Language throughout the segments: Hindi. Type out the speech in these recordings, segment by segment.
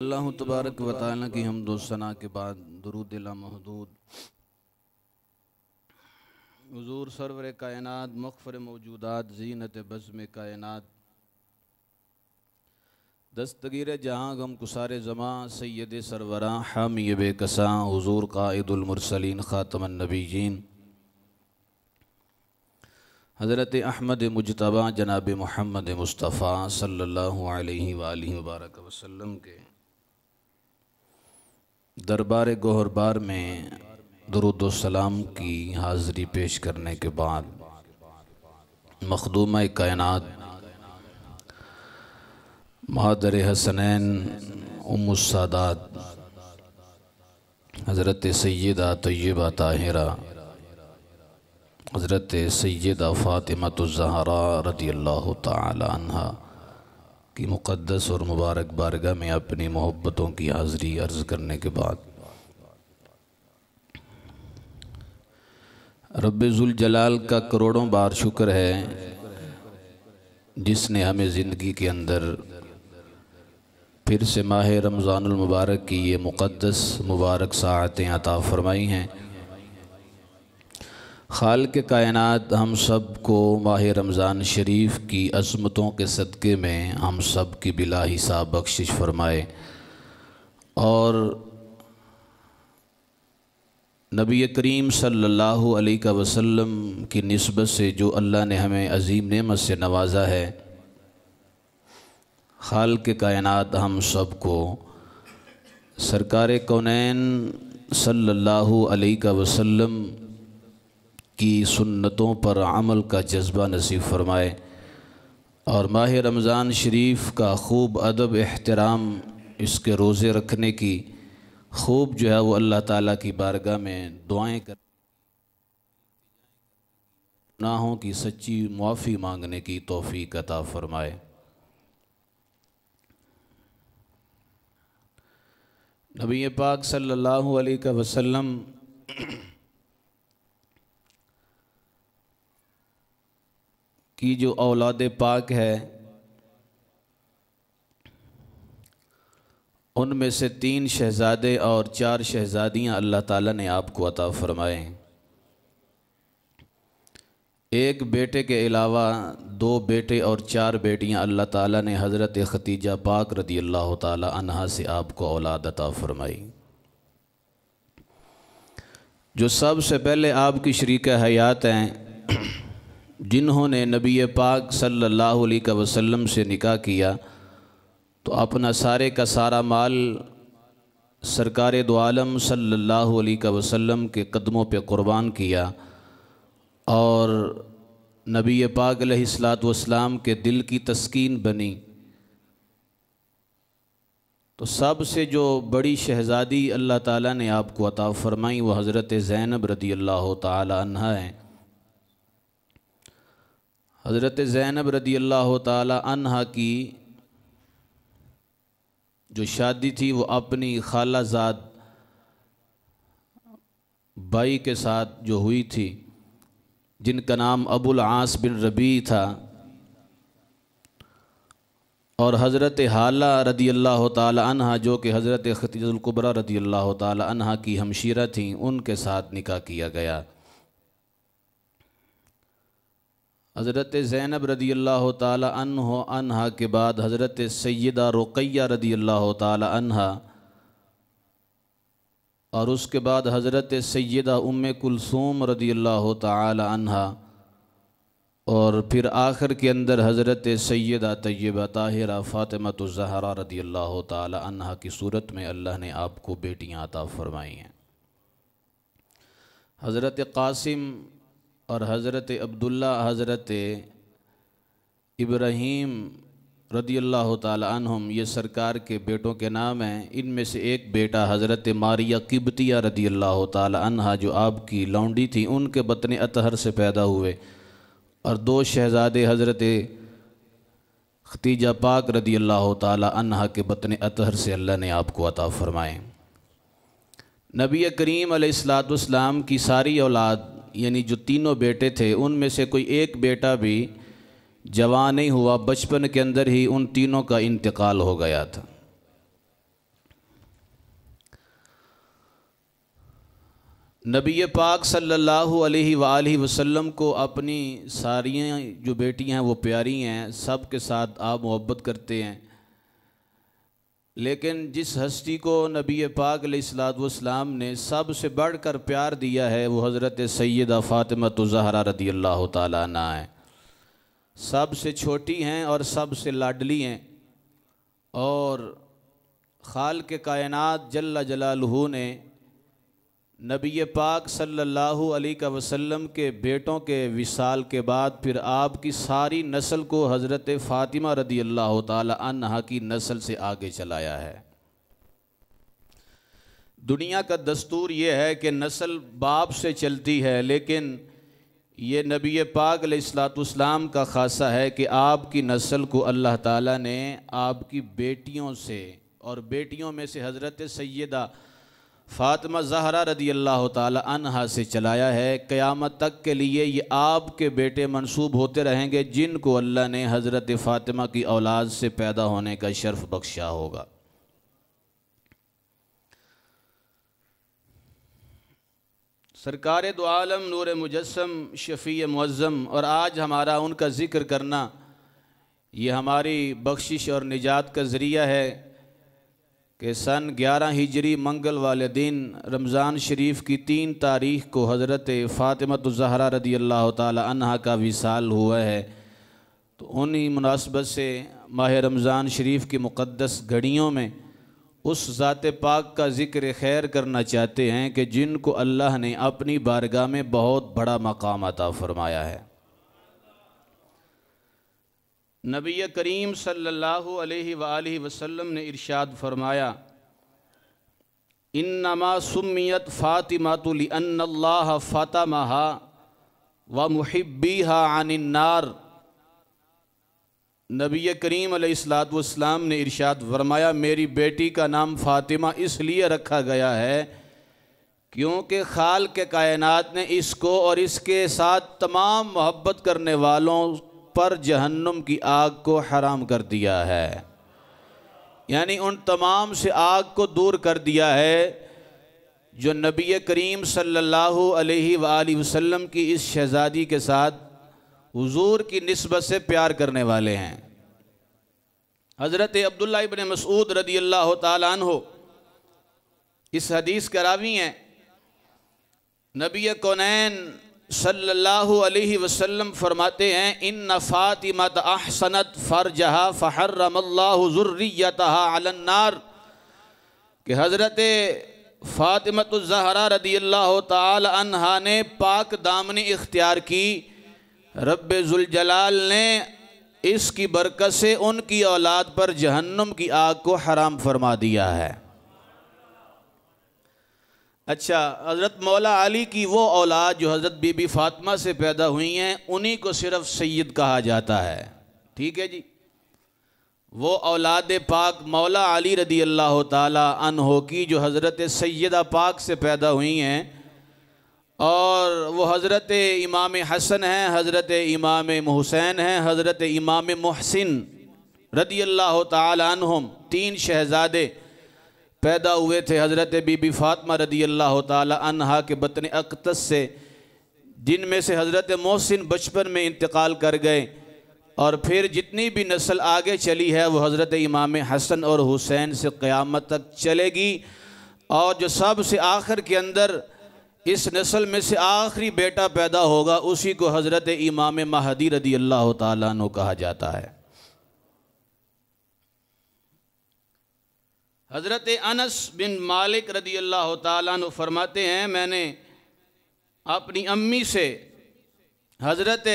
अल्लाह तबारक व तआला की हम्द व सना के बाद दुरूद लामहदूद हुज़ूर सरवर कायनात मुग़फ़िर मौजूदात ज़ीनत बज़्म कायनात दस्तगीर जहाँ गम कुसार ज़मां सैयद सरवरां हामी बेकसां हुज़ूर क़ाइदुल मुरसलीन ख़ातमुन नबीयीन हज़रत अहमद मुज्तबा जनाब मुहम्मद मुस्तफ़ा सल्लल्लाहु अलैहि वबारक वसल्लम के दरबार गोहरबार में दुरूद व सलाम की हाज़िरी पेश करने के बाद मखदूमा कायनात मादर हसनैन उम्मुस सादात हज़रत सैयदा तय्यबा ताहिरा हज़रत सैयदा फ़ातिमतुज़ ज़हरा रज़ियल्लाहु ताला अन्हा की मुक़द्दस और मुबारक बारगाह में अपनी मोहब्बतों की हाज़िरी अर्ज़ करने के बाद रब्बे ज़ुल जलाल का करोड़ों बार शुक्र है जिसने हमें ज़िंदगी के अंदर फिर से माह रमज़ानुल मुबारक की ये मुक़द्दस मुबारक साअतें अता फ़रमाई हैं। खालिक़ कायनात हम सब को माह रमज़ान शरीफ की अज़मतों के सदक़े में हम सब की बिला हिसाब बख्शिश फ़रमाए और नबी करीम सल्लल्लाहु अलैहि वसल्लम की निस्बत से जो अल्लाह ने हमें अज़ीम नेमत से नवाजा है, खालिक़ कायनात हम सब को सरकार कौनैन सल्लल्लाहु अलैहि वसल्लम की सुन्नतों पर अमल का जज्बा नसीब फ़रमाए और माह रमज़ान शरीफ का खूब अदब एहतराम इसके रोज़े रखने की खूब जो है वो अल्लाह ताला की बारगाह में दुआएं कर गुनाहों की सच्ची मुआफ़ी मांगने की तौफ़ीक़ अता फ़रमाए। नबी पाक सल्लल्लाहु अलैहि वसल्लम की जो औलाद पाक है उनमें से 3 शहज़ादे और 4 शहज़ादियाँ अल्लाह ताला ने आपको अता फ़रमाए। एक बेटे के अलावा 2 बेटे और 4 बेटियाँ अल्लाह ताला ने हज़रत ख़तीजा पाक रज़ियल्लाहु ताला अन्हा से आपको औलाद अता फ़रमाई, जो सबसे पहले आपकी शरीक हयात हैं, जिन्होंने नबी पाक सल्लल्लाहु अलैहि वसल्लम से निकाह किया तो अपना सारे का सारा माल सरकार दो आलम सल्लल्लाहु अलैहि वसल्लम के कदमों पे क़ुर्बान किया और नबी पाक अलैहिस्सलातु वस्सलाम के दिल की तस्कीन बनी। तो सबसे जो बड़ी शहज़ादी अल्लाह ताला ने आपको अता फ़रमाई वो हज़रत ज़ैनब रज़ियल्लाहु ताला अन्हा हैं। हज़रत ज़ैनब रज़ियल्लाहु ताला अन्हा की जो शादी थी वो अपनी खालाजाद भाई के साथ जो हुई थी, जिनका नाम अबुल आस बिन रबी था, और हज़रत हाला रज़ियल्लाहु ताला अन्हा जो कि हज़रत ख़तीजतुल कुबरा रज़ियल्लाहु ताला अन्हा की हमशीरा थीं, उनके साथ निकाह किया गया। हज़रत ज़ैनब रज़ियल्लाहु ताला अन्हा के बाद हज़रत सैयदा रुक़ैया रज़ियल्लाहु ताला अन्हा और उसके बाद हज़रत सैयदा उम्मे कुलसूम रज़ियल्लाहु ताला अन्हा और फिर आखिर के अंदर हज़रत सैयदा तय्यबा ताहिरा फ़ातिमतुज़ ज़हरा रज़ियल्लाहु ताला अन्हा की सूरत में अल्लाह ने आपको बेटियाँ अता फ़रमाई हैं। हज़रत क़ासिम और हज़रत अब्दुल्ला हज़रत इब्राहीम रज़ियल्लाहु ताला अन्हुम ये सरकार के बेटों के नाम हैं। इनमें से एक बेटा हज़रत मारिया किब्तिया रज़ियल्लाहु ताला अन्हा जो आपकी लौंडी थी, उनके बतन अतहर से पैदा हुए और 2 शहज़ादे हज़रत ख़तीजा पाक रज़ियल्लाहु ताला अन्हा के बतन अतहर से अल्लाह ने आपको अता फ़रमाए। नबी करीम अलैहिस्सलातु वस्सलाम की सारी औलाद यानी जो तीनों बेटे थे उनमें से कोई एक बेटा भी जवान नहीं हुआ, बचपन के अंदर ही उन तीनों का इंतकाल हो गया था। नबी पाक सल्लल्लाहु अलैहि वसल्लम को अपनी सारियाँ जो बेटियां हैं वो प्यारी हैं, सब के साथ आप मोहब्बत करते हैं। लेकिन जिस हस्ती को नबी पाक अलैहिस्सलाम ने सबसे बढ़कर प्यार दिया है वो हज़रत सैयदा फ़ातिमा ज़हरा रदियल्लाहु ताला अन्हा है। सबसे छोटी हैं और सबसे लाडली हैं, और खालिक़ कायनात जल्ला जलालुहू ने नबी पाक सल्लल्लाहु अलैहि वसल्लम के बेटों के विसाल के बाद फिर आपकी सारी नस्ल को हज़रत फ़ातिमा रदियल्लाहु ताला अन्हा की नस्ल से आगे चलाया है। दुनिया का दस्तूर ये है कि नस्ल बाप से चलती है, लेकिन ये नबी पाक अलैहिस्सलाम का ख़ासा है कि आपकी नस्ल को अल्लाह ताला ने आपकी बेटियों से, और बेटियों में से हज़रत सैयदा फ़ातिमा ज़हरा रदियल्लाहु ताला अन्हा से चलाया है। क़यामत तक के लिए ये आपके बेटे मंसूब होते रहेंगे जिनको अल्लाह ने हज़रत फ़ातिमा की औलाद से पैदा होने का शर्फ़ बख्शा होगा। सरकार दो आलम नूर मुजस्सम शफ़ी मुअज़्ज़म, और आज हमारा उनका ज़िक्र करना ये हमारी बख्शिश और निजात का ज़रिया है कि सन 11 हिजरी मंगल वाले दिन रमज़ान शरीफ की 3 तारीख़ को हज़रत फ़ातिमा ज़हरा रदियल्लाहु ताला अन्हा का विसाल हुआ है। तो उन्हीं मुनासबत से माह रमज़ान शरीफ की मुक़द्दस घड़ियों में उस ज़ात पाक का ज़िक्र खैर करना चाहते हैं कि जिनको अल्लाह ने अपनी बारगाह में बहुत बड़ा मकाम अता फ़रमाया है। नबी करीम सल्लल्लाहु अलैहि वसल्लम ने इरशाद फरमाया, इन्नमा सुम्मियत फ़ातिमातु लिअन्नल्लाह फ़तमहा व मुहिब्बीहा अनिन्नार। नबी करीम अलैहिस्सलाम ने इरशाद फरमाया, मेरी बेटी का नाम फ़ातिमा इसलिए रखा गया है क्योंकि खालिक़ कायनात ने इसको और इसके साथ तमाम मोहब्बत करने वालों पर जहन्नुम की आग को हराम कर दिया है। यानी उन तमाम से आग को दूर कर दिया है जो नबी करीम सल्लल्लाहु अलैहि वसल्लम की इस शहज़ादी के साथ हुजूर की निस्बत से प्यार करने वाले हैं। हज़रत अब्दुल्लाह इब्न मसऊद रदियल्लाहु ताला अन्हु इस हदीस के रावी हैं। नबी कौनैन सल्लल्लाहु अलैहि वसल्लम फरमाते हैं, इन्न फ़ातिमत अहसनत फ़रजहा फ़हर्रमल्लाहु ज़ुर्रियतहा अलन्नार, कि हज़रत फ़ातिमत ज़हरा रदियल्लाहु ताला अन्हा ने पाक दामनी इख्तियार की, रब्बे ज़ुल जलाल ने इसकी बरकत से उनकी औलाद पर जहन्नुम की आग को हराम फरमा दिया है। अच्छा, हज़रत मौला अली की वो औलाद जो हज़रत बीबी फ़ातिमा से पैदा हुई हैं उन्हीं को सिर्फ़ सैयद कहा जाता है। ठीक है जी, वो औलाद पाक मौला अली रदियल्लाहु ताला अन्हो की जो हज़रत सैयदा पाक से पैदा हुई हैं, और वो हज़रत इमाम हसन हैं, हज़रत इमाम हुसैन हैं, हज़रत इमाम मुहसिन रदियल्लाहु ताला अन्हुम, 3 शहज़ादे पैदा हुए थे हज़रत बीबी फ़ातिमा रदियल्लाहु ताला अन्हा के बतन अक़दस से, जिनमें से हज़रत मोहसिन बचपन में इंतकाल कर गए, और फिर जितनी भी नस्ल आगे चली है वो हज़रत इमाम हसन और हुसैन से क़यामत तक चलेगी। और जो सबसे आखिर के अंदर इस नस्ल में से आखिरी बेटा पैदा होगा उसी को हज़रत इमाम महदी रदियल्लाहु ताला अन्हु कहा जाता है। हज़रत अनस बिन मालिक रदियल्लाहु ताला अन्हु फरमाते हैं, मैंने अपनी अम्मी से हज़रत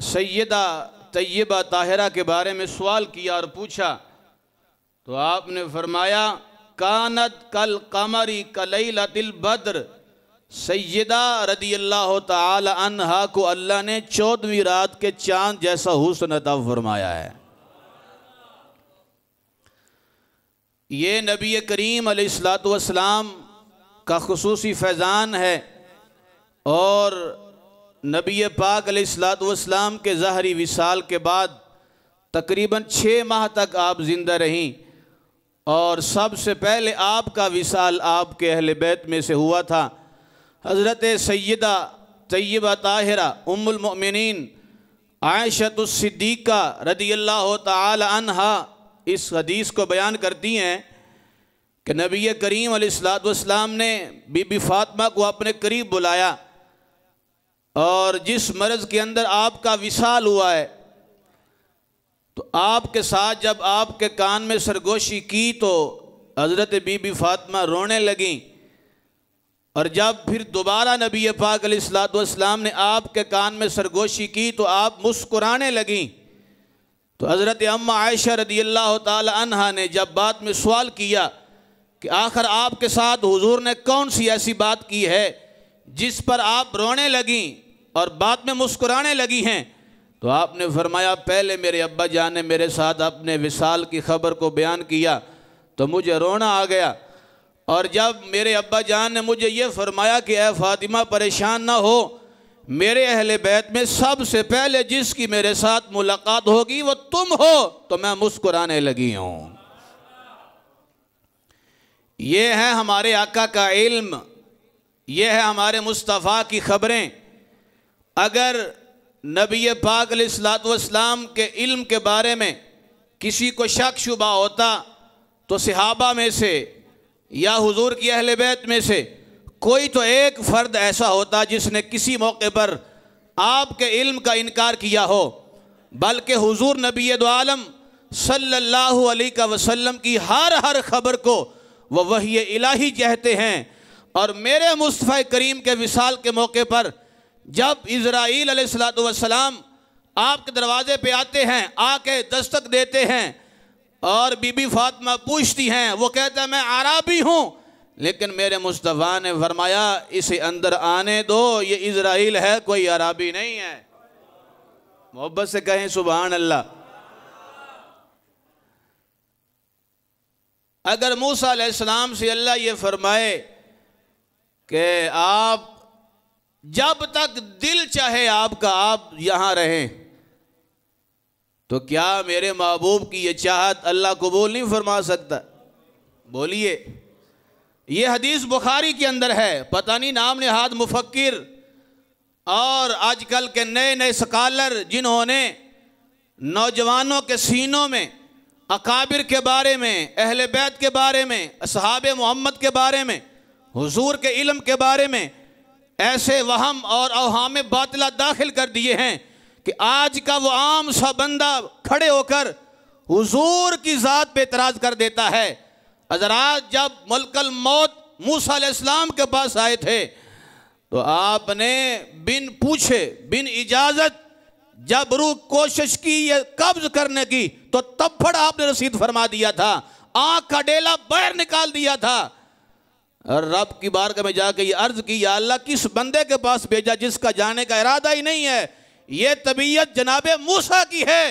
सैयदा तय्यबा ताहिरा के बारे में सवाल किया और पूछा, तो आपने फरमाया, कानत कल कमरी कलैलतिल बद्र, सैयदा रदियल्लाहु ताला अन्हा को अल्लाह ने 14वीं रात के चाँद जैसा हुस्न अता फरमाया है। ये नबी करीम अलैहिस्सलातु वस्सलाम का खुसूसी फैज़ान है, और नबी पाक अलैहिस्सलातु वस्सलाम के ज़ाहरी विसाल के बाद तकरीबन 6 माह तक आप ज़िंदा रहीं, और सबसे पहले आपका विसाल आपके अहले बैत में से हुआ था। हज़रत सैयदा तय्यबा ताहिरा उम्मुल मोमिनीन आयशतुस सिद्दीक़ा रदियल्लाहु ताला अन्हा इस हदीस को बयान करती हैं कि नबी करीम अलैहिस्सलातु वस्सलाम ने बीबी फ़ातिमा को अपने करीब बुलाया और जिस मर्ज़ के अंदर आपका विसाल हुआ है तो आपके साथ जब आपके कान में सरगोशी की तो हज़रत बीबी फ़ातिमा रोने लगीं और जब फिर दोबारा नबी पाक अलैहिस्सलातु वस्सलाम ने आपके कान में सरगोशी की तो आप मुस्कुराने लगीं। तो हज़रत अम्मा आयशा रदियल्लाहु ताला अन्हा ने जब बाद में सवाल किया कि आखिर आपके साथ हुजूर ने कौन सी ऐसी बात की है जिस पर आप रोने लगीं और बाद में मुस्कुराने लगी हैं, तो आपने फरमाया पहले मेरे अब्बा जान ने मेरे साथ अपने विसाल की खबर को बयान किया तो मुझे रोना आ गया, और जब मेरे अब्बा जान ने मुझे ये फरमाया कि ए फ़ातिमा परेशान ना हो, मेरे अहले बैत में सबसे पहले जिसकी मेरे साथ मुलाकात होगी वो तुम हो, तो मैं मुस्कुराने लगी हूँ। ये है हमारे आका का इल्म, ये है हमारे मुस्तफ़ा की खबरें। अगर नबी पाक अलैहिस्सलातु वस्सलाम के इल्म के बारे में किसी को शक शुबा होता तो सहाबा में से या हुजूर की अहले बैत में से कोई तो एक फ़र्द ऐसा होता जिसने किसी मौके पर आपके इल्म का इनकार किया हो, बल्कि हुजूर नबी दो आलम सल्लल्लाहु अलैहि वसल्लम की हर खबर को वह वही इलाही कहते हैं। और मेरे मुस्तफ़ा करीम के विसाल के मौके पर जब इज़राइल अलैहिस्सलातु वस्सलाम आपके दरवाज़े पे आते हैं, आके दस्तक देते हैं और बीबी फ़ातिमा पूछती हैं, वो कहता है मैं अराबी हूँ, लेकिन मेरे मुस्तफ़ा ने फरमाया इसे अंदर आने दो, ये इज़राइल है, कोई अराबी नहीं है। मोहब्बत से कहें सुभान अल्लाह। अगर मूसा अलैहिस्सलाम से अल्लाह ये फरमाए कि आप जब तक दिल चाहे आपका आप यहाँ रहें, तो क्या मेरे महबूब की ये चाहत अल्लाह कबूल नहीं फरमा सकता? बोलिए। ये हदीस बुखारी के अंदर है। पता नहीं नाम नेहाद मुफक्किर और आजकल के नए नए स्कॉलर जिन्होंने नौजवानों के सीनों में अकाबिर के बारे में, अहले बैत के बारे में, असहाबे मोहम्मद के बारे में, हुजूर के इल्म के बारे में ऐसे वहम और अवहाम बातिला दाखिल कर दिए हैं कि आज का वो आम सा बंदा खड़े होकर हुजूर की ज़ात पे एतराज़ कर देता है। हज़रात, जब मुल्कल मौत मूसा अलैहिस्सलाम के पास आए थे तो आपने बिन पूछे बिन इजाज़त जब रूह कोशिश की ये कब्ज करने की तो तब्बड़ आपने रसीद फरमा दिया था, आँख का डेला बाहर निकाल दिया था और रब की बारगाह में जाके ये अर्ज की, या अल्लाह किस बंदे के पास भेजा जिसका जाने का इरादा ही नहीं है। ये तबीयत जनाबे मूसा की है,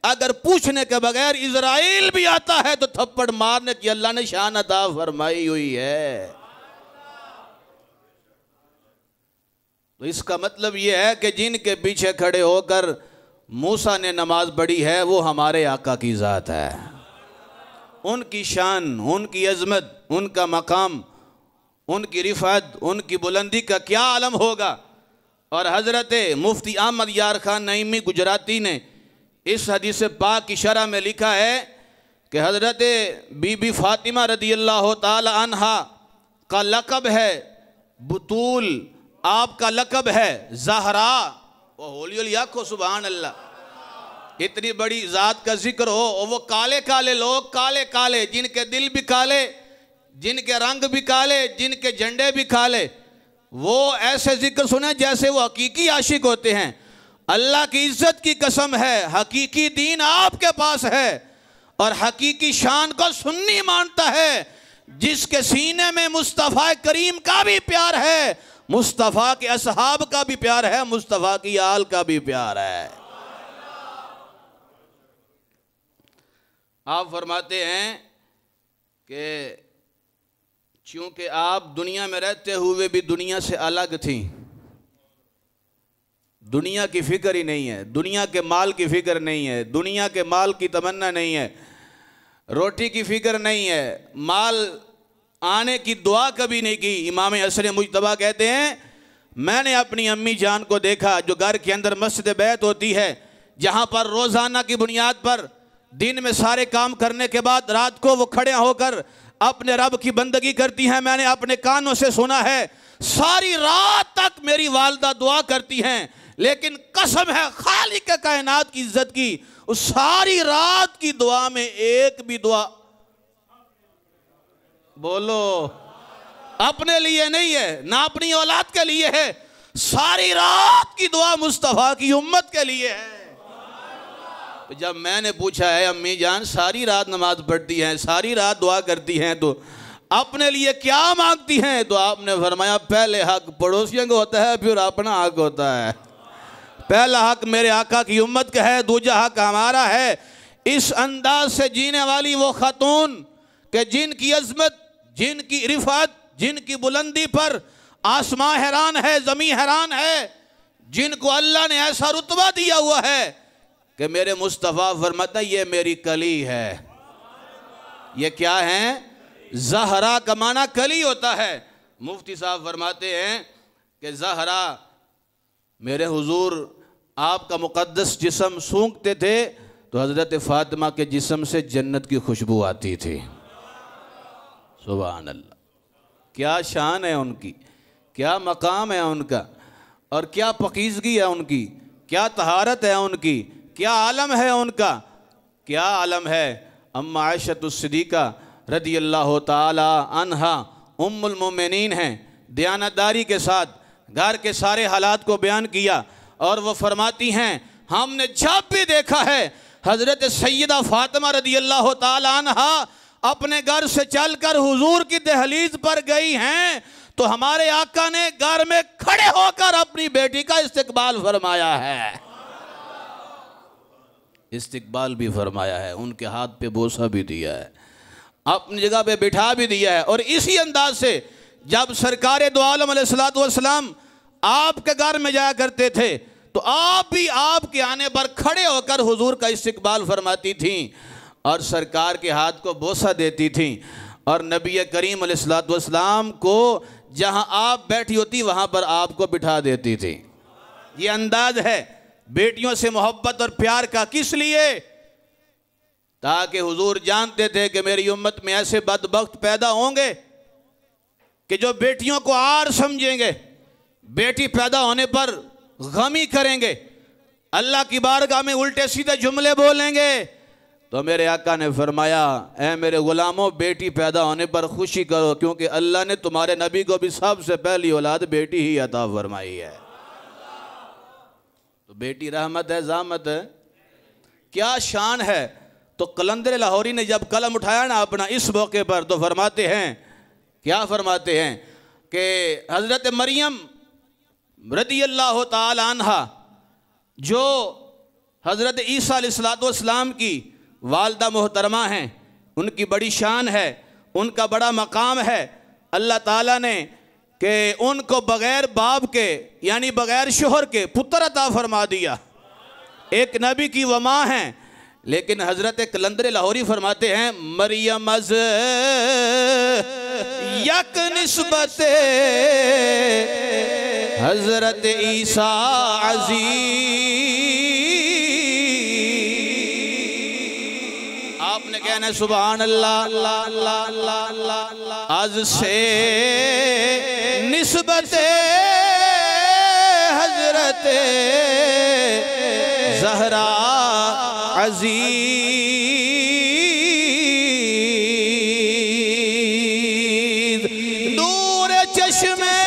अगर पूछने के बगैर इज़राइल भी आता है तो थप्पड़ मारने की अल्लाह ने शान अता फरमाई हुई है। तो इसका मतलब ये है कि जिनके पीछे खड़े होकर मूसा ने नमाज पढ़ी है वो हमारे आका की ज़ात है। उनकी शान, उनकी अजमत, उनका मकाम, उनकी रिफ़त, उनकी बुलंदी का क्या आलम होगा। और हज़रत मुफ्ती अहमद यार खान नईमी गुजराती ने इस हदीस पाक की शरह में लिखा है कि हज़रत बीबी फ़ातिमा रदियल्लाहु ताला अन्हा का लक़ब है बुतूल, आपका लक़ब है ज़हरा। वो होली आखो सुभान अल्लाह। इतनी बड़ी ज़ात का जिक्र हो और वो काले काले लोग, काले काले, जिनके दिल भी काले, जिनके रंग भी काले, जिनके झंडे भी काले, वो ऐसे जिक्र सुने जैसे वो हकीकी आशिक होते हैं। अल्लाह की इज्जत की कसम है, हकीकी दीन आपके पास है और हकीकी शान को सुन्नी मानता है, जिसके सीने में मुस्तफ़ा करीम का भी प्यार है, मुस्तफ़ा के असहाब का भी प्यार है, मुस्तफ़ा की आल का भी प्यार है। आप फरमाते हैं कि चूँकि आप दुनिया में रहते हुए भी दुनिया से अलग थी, दुनिया की फ़िक्र ही नहीं है, दुनिया के माल की फ़िक्र नहीं है, दुनिया के माल की तमन्ना नहीं है, रोटी की फ़िक्र नहीं है, माल आने की दुआ कभी नहीं की। इमाम असर मुजतबा कहते हैं, मैंने अपनी अम्मी जान को देखा जो घर के अंदर मस्जिद बैत होती है, जहाँ पर रोज़ाना की बुनियाद पर दिन में सारे काम करने के बाद रात को वो खड़े होकर अपने रब की बंदगी करती हैं। मैंने अपने कानों से सुना है सारी रात तक मेरी वालदा दुआ करती हैं, लेकिन कसम है खालिक कायनात की इज्जत की, उस सारी रात की दुआ में एक भी दुआ, बोलो, अपने लिए नहीं है, ना अपनी औलाद के लिए है, सारी रात की दुआ मुस्तफ़ा की उम्मत के लिए है। तो जब मैंने पूछा है अम्मी जान सारी रात नमाज पढ़ती हैं, सारी रात दुआ करती हैं, तो अपने लिए क्या मांगती हैं? तो आपने फरमाया पहले हक पड़ोसियों को होता है, फिर अपना हक होता है। पहला हक मेरे आका की उम्मत का है, दूसरा हक हमारा है। इस अंदाज से जीने वाली वो खातून कि जिनकी अजमत, जिनकी रिफत, जिनकी बुलंदी पर आसमां हैरान है, ज़मीन हैरान है, जिनको अल्लाह ने ऐसा रुतबा दिया हुआ है कि मेरे मुस्तफ़ा फरमाता ये मेरी कली है। ये क्या है? ज़हरा का माना कली होता है। मुफ्ती साहब फरमाते हैं कि ज़हरा, मेरे हुजूर आपका मुक़द्दस जिस्म सूंघते थे तो हज़रत फ़ातिमा के जिस्म से जन्नत की खुशबू आती थी। सुभान अल्लाह, क्या शान है उनकी, क्या मकाम है उनका, और क्या पकीज़गी है उनकी, क्या तहारत है उनकी, क्या आलम है उनका, क्या आलम है। अम्मा आयशतुस सिद्दीक़ा रज़ी अल्लाह ताला अन्हा उम्मुल मोमिनीन हैं। दयानतदारी के साथ घर के सारे हालात को बयान किया और वो फरमाती हैं, हमने जब भी देखा है हज़रत सैयदा फ़ातिमा रज़ी अल्लाह ताला अन्हा अपने घर से चलकर हुजूर की दहलीज पर गई हैं तो हमारे आका ने घर में खड़े होकर अपनी बेटी का इस्तकबाल फरमाया है। इस्तकबाल भी फरमाया है, उनके हाथ पे बोसा भी दिया है, अपनी जगह पे बिठा भी दिया है। और इसी अंदाज से जब सरकार दो आलम अलैहिस्सलातु वस्सलाम आपके घर में जाया करते थे तो आप भी आपके आने पर खड़े होकर हुजूर का इस्तकबाल फरमाती थीं और सरकार के हाथ को बोसा देती थीं और नबी करीम अलैहिस्सलातु वस्सलाम को जहां आप बैठी होती वहां पर आपको बिठा देती थी। ये अंदाज है बेटियों से मोहब्बत और प्यार का। किस लिए? ताकि हुजूर जानते थे कि मेरी उम्मत में ऐसे बदबख्त पैदा होंगे कि जो बेटियों को आर समझेंगे, बेटी पैदा होने पर गमी करेंगे, अल्लाह की बारगाह में उल्टे सीधे जुमले बोलेंगे। तो मेरे आका ने फरमाया, ऐ मेरे गुलामों, बेटी पैदा होने पर खुशी करो, क्योंकि अल्लाह ने तुम्हारे नबी को भी सबसे पहली औलाद बेटी ही अता फरमाई है। तो बेटी रहमत है, ज़ामत है, क्या शान है। तो कलंदर लाहौरी ने जब कलम उठाया ना अपना इस मौके पर, तो फरमाते हैं, क्या फरमाते हैं कि हज़रत मरियम रज़ी अल्लाह ताला अन्हा जो हज़रत ईसा अलैहिस्सलाम की वालदा मोहतरमा हैं, उनकी बड़ी शान है, उनका बड़ा मकाम है। अल्लाह ताला ने कि उनको बग़ैर बाप के यानी बग़ैर शोहर के पुत्र अता फरमा दिया। एक नबी की वमा हैं, लेकिन हज़रत कलंदर लाहौरी फरमाते हैं, मरियम अज़ यक निस्बत हज़रत ईसा अज़ीज़। आपने कहना सुभान अल्लाह, अज़ से निस्बत हज़रत ज़हरा अज़ीज़। दूर चश्मे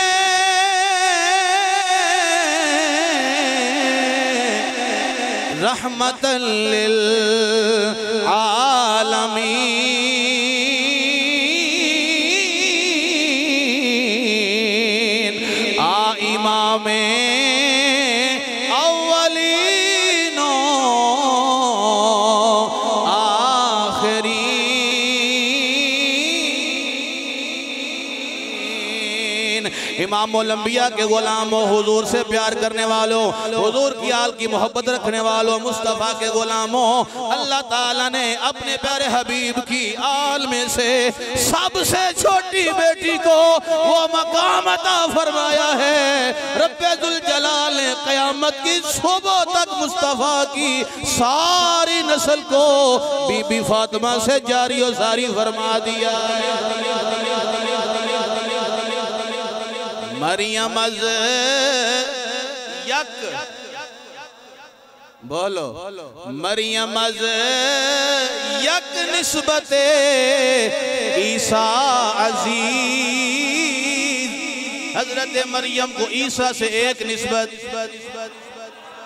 रहमतन लिल आलमीन। आ इमामे अव्वलीनो आखिरीन। इमामुल अंबिया के गुलामों, हुजूर से प्यार करने वालों, हुजूर की आल की मोहब्बत रखने वालों, मुस्तफ़ा के गुलामों, अल्लाह ताला ने अपने प्यारे हबीब की आल में से सबसे छोटी बेटी को वो मकाम अता फरमाया है। रब्बे दुल जलाल ने क़यामत की सुबह तक मुस्तफ़ा की सारी नस्ल को बीबी फातिमा से जारी और सारी फरमा दिया। मरियम अज़ यक, बोलो मरियम अज़ यक निस्बते ईसा अजीज। हजरत मरियम को ईसा से एक निस्बत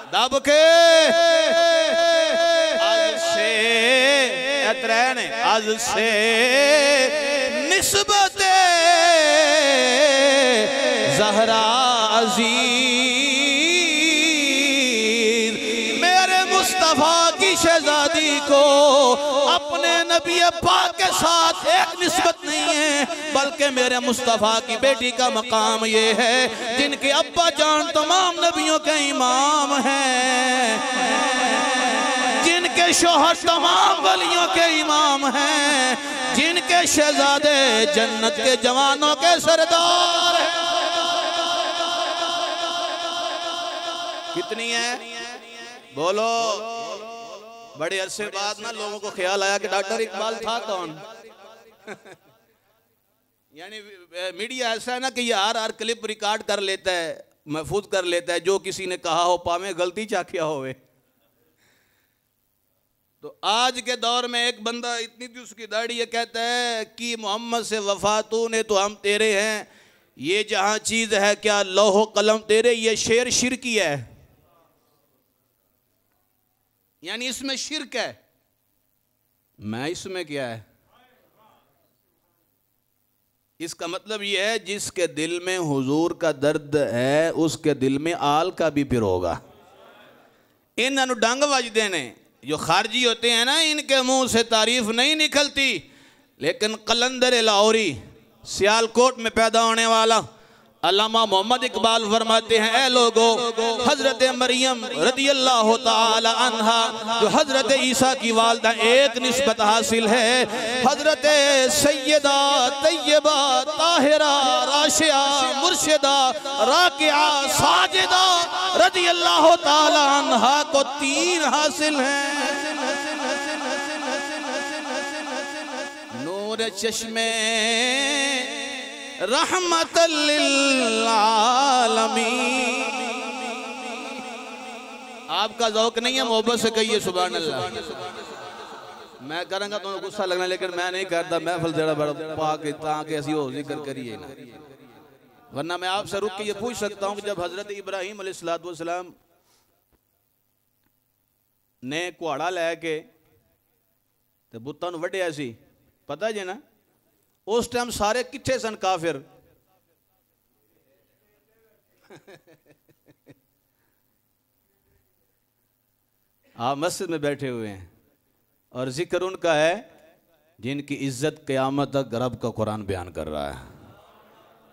दब के आज से निस्बत ज़हरा अज़ीज़, मेरे मुस्तफ़ा की शहज़ादी को अपने नबी पाक के साथ एक निस्बत नहीं है, बल्कि मेरे मुस्तफ़ा की बेटी का मकाम ये है जिनके अब्बा जान तमाम नबियों के इमाम हैं, जिनके शोहर तमाम वलियों के इमाम हैं, जिनके शहजादे जन्नत के जवानों के सरदार हैं। कितनी है बोलो। बड़े अरसे बाद ना लोगों को ख्याल आया कि डॉक्टर इकबाल था कौन। यानी मीडिया ऐसा है ना कि ये हर क्लिप रिकॉर्ड कर लेता है, महफूज कर लेता है, जो किसी ने कहा हो पावे गलती चाकिया होवे। तो आज के दौर में एक बंदा इतनी थी उसकी दाढ़ी, ये कहता है कि मोहम्मद से वफा तूने तो हम तेरे हैं, ये जहां चीज है क्या लौहो कलम तेरे, ये शेर शिरकी है। यानी इसमें शिरक है, मैं इसमें क्या है। इसका मतलब यह है जिसके दिल में हुजूर का दर्द है उसके दिल में आल का भी फिर होगा। इन्होंने डंग वजदे ने, जो खारजी होते हैं ना, इनके मुंह से तारीफ नहीं निकलती, लेकिन कलंदर लाहौरी सियालकोट में पैदा होने वाला अल्लामा मोहम्मद इकबाल फरमाते हैं, ऐ लोगो हजरत मरियम रदी अल्लाह ताला अन्हा जो हजरत ईसा की वालदा एक निस्बत हासिल है, हजरत सैयदा तैयबा ताहिरा राशिया मुर्शिदा राकिया साजिदा रदी अल्लाह ताला अन्हा को 3 हासिल हैं। नूर चश्मे रहमतल लिल आलमीन। आपका ज़ौक़ नहीं है, मोहब्बत से कहिए सुभान अल्लाह। मैं करूँगा तो गुस्सा लगना, लेकिन मैं नहीं करता। महफिल जरा बड़ा पाक ताकि ऐसी हो जिक्र करिए ना, वरना मैं आपसे रुक के ये पूछ सकता हूँ कि जब हज़रत इब्राहीम अलैहिस्सलाम ने कुहाड़ा लैके ते बुत्तां नूं वड्ढिया सी, पता जी ना, उस टाइम सारे किथे सन काफिर। आप मस्जिद में बैठे हुए हैं और जिक्र उनका है जिनकी इज्जत क़यामत तक रब का कुरान बयान कर रहा है।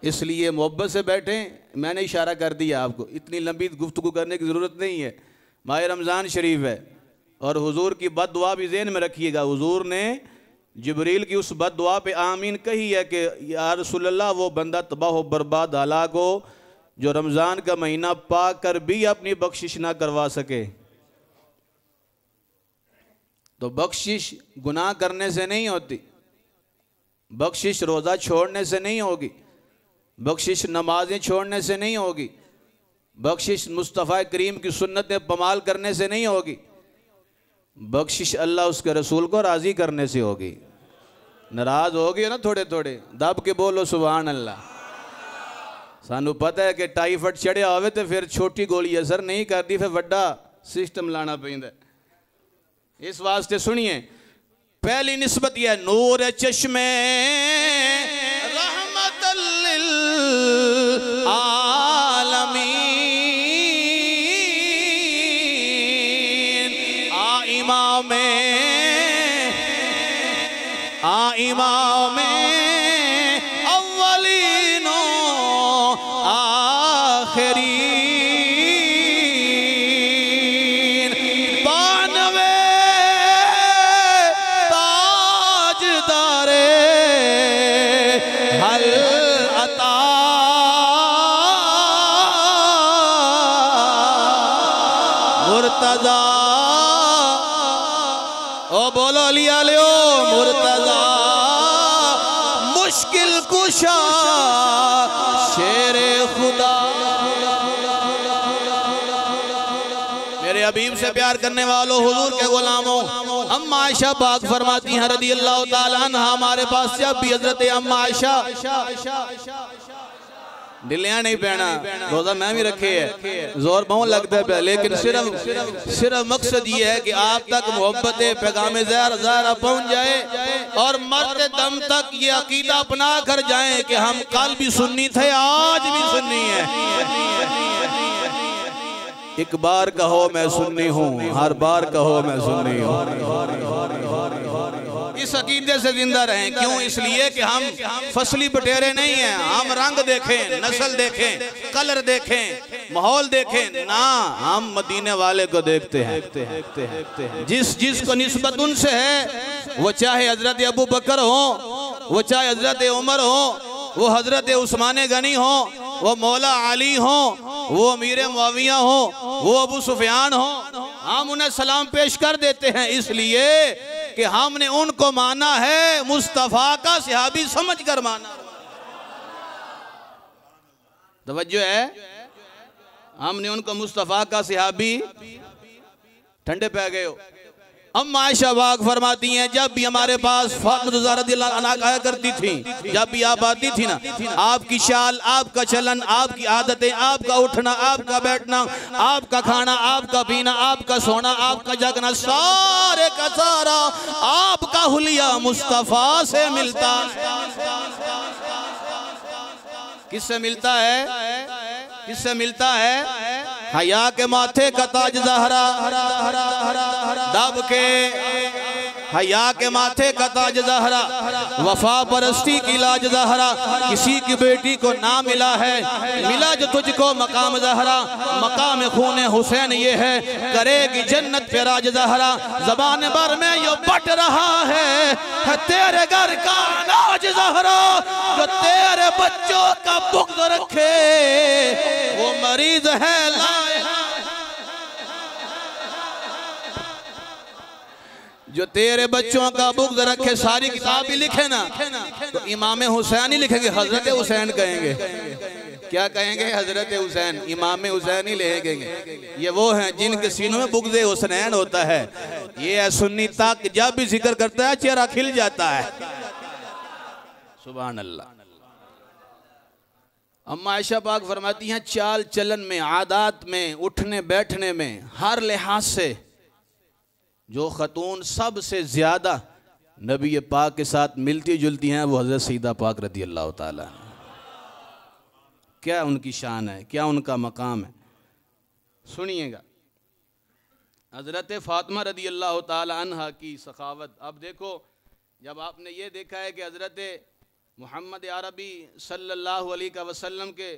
इसलिए मोहब्बत से बैठें। मैंने इशारा कर दिया आपको, इतनी लंबी गुफ्तगू करने की ज़रूरत नहीं है। माह रमज़ान शरीफ है और हुजूर की बद दुआ भी ज़हन में रखिएगा। हुजूर ने जिब्रील की उस बद दुआ पे आमीन कही है कि या रसूलल्लाह वो बंदा तबाह बर्बाद हलाक हो जो रमज़ान का महीना पा कर भी अपनी बख्शिश ना करवा सके। तो बख्शिश गुनाह करने से नहीं होती, बख्शिश रोज़ा छोड़ने से नहीं होगी, बख्शिश नमाजें छोड़ने से नहीं होगी, बख्शिश मुस्तफ़ा करीम की सुन्नतें पमाल करने से नहीं होगी, बख्शिश अल्लाह उसके रसूल को राज़ी करने से होगी। नाराज़ होगी ना थोड़े थोड़े, दब के बोलो सुभान अल्लाह। सानू पता है कि टाइफाइड चढ़िया होवे तो फिर छोटी गोली असर नहीं करती, फिर वड्डा सिस्टम लाना पैंदा। इस वास्ते सुनिए, पहली निस्बत यह नूर चश्मे रहमतल लिल आलमीन। इमाम अव्वलीनो मुर्तजा, ओ बोलो लिया लियो मुर्तजा, मुश्किल कुशा शेरे खुदा। मेरे हबीब से प्यार करने वालों, हुजूर के गुलामों, अम्मा आयशा पाक फरमाती हैं रदी अल्लाह ताला अन्हा, हमारे पास जब भी हजरत अम्मा आयशा, डिलिया नहीं पहना, रोजा मैं भी रखे है, जोर बहुत लगता है, लेकिन सिर्फ मकसद ये है कि आप तक मोहब्बत पैगाम ज़हरा पहुंच जाए और मरते दम तक ये अकीदा अपना कर जाएं कि हम कल भी सुन्नी थे, आज भी सुन्नी है। एक बार कहो मैं सुन्नी हूँ, हर बार कहो मैं सुन्नी हूँ। इस अकीदे से जिंदा रहें। क्यों? इसलिए कि हम फसली बटेरे नहीं हैं। हम रंग देखें, नस्ल देखें, कलर देखें, माहौल देखें ना, हम मदीने वाले को देखते हैं। जिसको निस्बत उनसे है, वो चाहे हजरत अबू बकर हो, वो चाहे हजरत उमर हो, वो हजरत उस्मान गनी हो, वो मौला अली हो, वो अमीर मुआविया हो, वो अबू सुफियान हो, हम उन्हें सलाम पेश कर देते हैं, इसलिए कि हमने उनको माना है, मुस्तफ़ा का सहाबी समझ कर माना। तवज्जो है, हमने उनको मुस्तफ़ा का सहाबी, ठंडे पे गए हो। अम्मा आयशा पाक फरमाती हैं जब भी हमारे पास फातिमा ज़हरा रज़ियल्लाहु अन्हा आया करती थी, जब भी आप आती थी ना, आपकी चाल, आपका चलन, आपकी आदतें, आपका उठना, आपका बैठना, आपका खाना, आपका पीना, आपका सोना, आपका जगना, सारे का सारा आपका हुलिया मुस्तफ़ा से मिलता। किससे मिलता है? किससे मिलता है? हया के माथे का ताज ज़हरा दब के, हया के माथे का ताज ज़हरा, वफा परस्ती की लाज ज़हरा, किसी की बेटी को ना मिला है, मिला जो तुझको मकाम ज़हरा, मकाम खून हुसैन ये है, करेगी जन्नत पे राज ज़हरा, ज़बान भर में ये बट रहा है तेरे घर का अनाज ज़हरा, जो तेरे बच्चों का बुग़्ज़ रखे वो मरीज है लाए, जो तेरे बच्चों का बुग़्ज़ रखे। सारी किताब भी लिखे ना तो इमाम हुसैन ही लिखेंगे, हजरत हुसैन कहेंगे। क्या कहेंगे? हजरत हुसैन, इमाम हुसैन ही लिखेंगे। ये वो हैं जिनके सीनों में बुग़्ज़ हुसैन होता है। ये है सुन्नी तक जब भी जिक्र करता है चेहरा खिल जाता है। सुभान अल्लाह। अम्मा आयशा पाक फरमाती हैं चाल चलन में, आदात में, उठने बैठने में, हर लिहाज से जो खतून सबसे ज़्यादा नबी पाक के साथ मिलती जुलती हैं वो हज़रत सईदा पाक रदी अल्लाह ताला। क्या उनकी शान है, क्या उनका मकाम है, सुनिएगा। हज़रत फ़ातिमा रदी अल्लाह ताला अन्हा की सखावत। अब देखो, जब आपने ये देखा है कि हज़रत मोहम्मद अरबी सल्लल्लाहु अलैहि वसल्लम के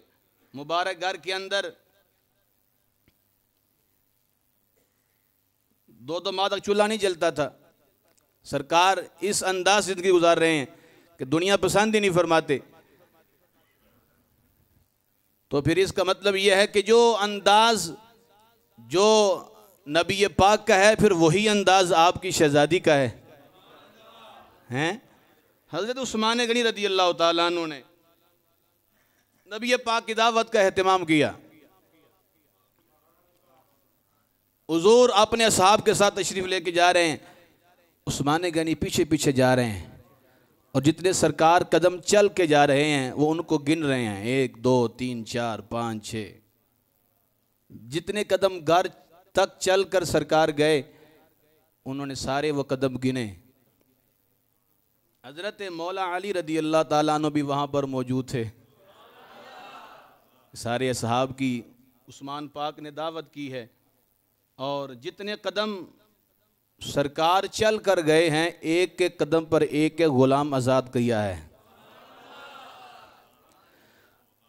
मुबारक घर के अंदर 2-2 माह तक चूल्हा नहीं जलता था, सरकार इस अंदाज से ज़िंदगी गुजार रहे हैं कि दुनिया पसंद ही नहीं फरमाते। तो फिर इसका मतलब यह है कि जो अंदाज जो नबी पाक का है, फिर वही अंदाज आपकी शहजादी का है, हैं? हज़रत उस्मान गनी रदी अल्लाह ताला अन्हु ने नबी पाक की दावत का एहतमाम किया। हुज़ूर अपने असहाब के साथ तशरीफ़ लेके जा रहे हैं, उस्मान गनी पीछे पीछे जा रहे हैं, और जितने सरकार कदम चल के जा रहे हैं वो उनको गिन रहे हैं, 1 2 3 4 5 6। जितने कदम घर तक चल कर सरकार गए उन्होंने सारे वो कदम गिने। हज़रत मौला अली रदी अल्लाह ताला अन्हु भी वहाँ पर मौजूद थे। सारे असहाब की उस्मान पाक ने दावत की है, और जितने कदम सरकार चल कर गए हैं, एक एक कदम पर एक एक गुलाम आज़ाद किया है।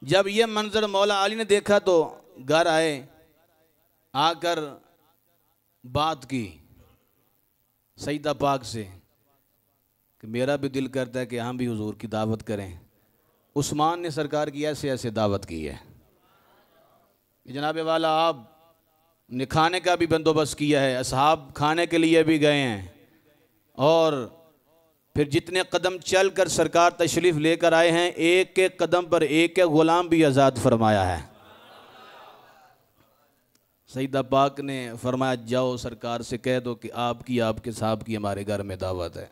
जब ये मंजर मौला अली ने देखा तो घर आए, आकर बात की सईदा पाक से कि मेरा भी दिल करता है कि हम भी हुजूर की दावत करें। उस्मान ने सरकार की ऐसे ऐसे दावत की है। जनाब वाला आप ने खाने का भी बंदोबस्त किया है, असहाब खाने के लिए भी गए हैं, और फिर जितने कदम चल कर सरकार तशरीफ़ लेकर आए हैं, एक एक कदम पर एक एक ग़ुलाम भी आज़ाद फरमाया है। सईदा पाक ने फरमाया, जाओ सरकार से कह दो कि आपकी, आपके साहब की हमारे घर में दावत है।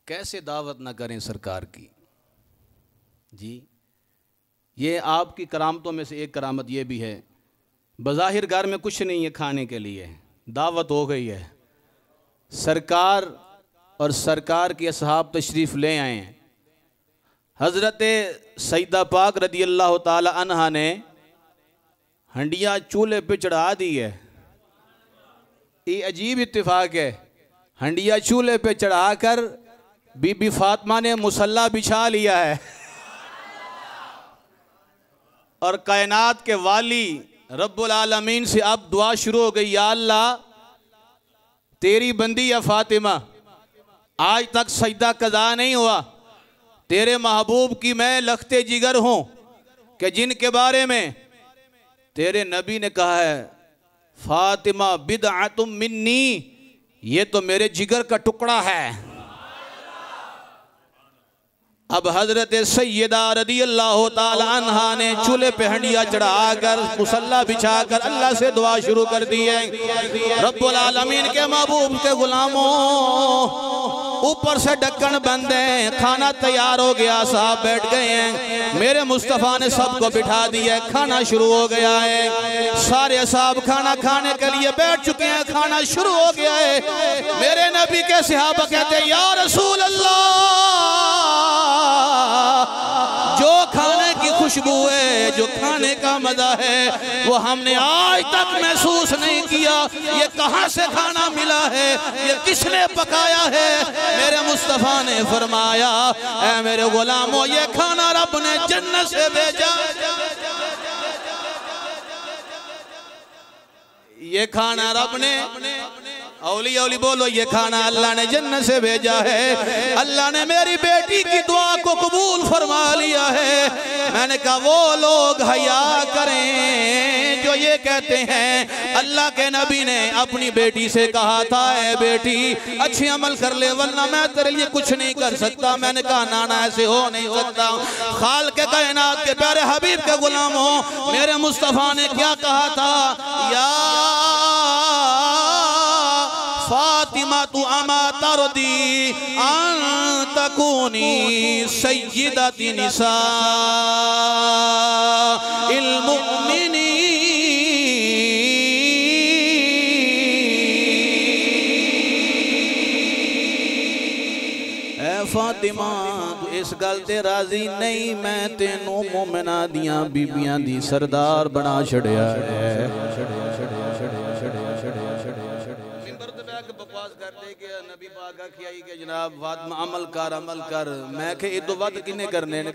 कैसे दावत ना करें सरकार की जी। ये आपकी करामतों में से एक करामत ये भी है, बज़ाहिर घर में कुछ नहीं है खाने के लिए, दावत हो गई है, सरकार और सरकार के असहाब तशरीफ़ ले आए हैं। हज़रत सईदा पाक रदी अल्लाह ताला अन्हा ने हंडिया चूल्हे पे चढ़ा दी है। ये अजीब इत्तिफाक है, हंडिया चूल्हे पे चढ़ाकर बीबी फातिमा ने मुसल्ला बिछा लिया है, और कायनात के वाली रब्बुल आलमीन से अब दुआ शुरू हो गई, या अल्लाह तेरी बंदी या फातिमा, आज तक सजदा कज़ा नहीं हुआ, तेरे महबूब की मैं लख्ते जिगर हूँ कि जिनके बारे में तेरे नबी ने कहा है, फातिमा बिदअतुम मिन्नी, ये तो मेरे जिगर का टुकड़ा है। अब हज़रत सैयदा रदी अल्लाह ताला अन्हा ने चूल्हे पे हंडिया चढ़ाकर मुसल्ला बिछाकर अल्लाह से दुआ शुरू कर दी है। रब्बुल आलमीन के महबूब के गुलामों, ऊपर से ढक्कन बंद है, खाना तैयार हो गया, साहब बैठ गए हैं, मेरे मुस्तफ़ा ने सबको बिठा दिया है, खाना शुरू हो गया है, सारे साहब खाना खाने के लिए बैठ चुके हैं, खाना शुरू हो गया है। मेरे नबी के सहाबा कहते हैं, या रसूल अल्लाह, जो खाने की खुशबू है, जो खाने का मजा है, वो हमने आज तक महसूस नहीं किया। ये कहाँ से खाना मिला है, ये किसने पकाया है? मेरे मुस्तफ़ा ने फरमाया, ऐ मेरे गुलामों, ये खाना रब ने जन्नत से भेजा, ये खाना रब ने, औली औली बोलो, ये खाना अल्लाह ने जन्नत से भेजा है। अल्लाह ने मेरी बेटी की दुआ को कबूल फरमा लिया है। मैंने कहा वो लोग हया करें जो ये कहते हैं अल्लाह के नबी ने अपनी बेटी से कहा था, ऐ बेटी अच्छे अमल कर ले वरना मैं तेरे लिए कुछ नहीं कर सकता। मैंने कहा नाना ऐसे हो नहीं सकता। खाल के कायनात के प्यारे हबीब के गुलामों, मेरे मुस्तफ़ा ने क्या कहा था, या फातिमा तू अमा तरदी अन तकूनी सय्यदती निसा इल मुमिनीन। ऐ फातिमा तू इस गल ते राजी नहीं, मैं तेनू मोमिना दियां बीबियां दी सरदार बना छड़िया है। नबी पाक खियाई के जनाब फातिमा अमल कर मैं के इदो वध किने करने ने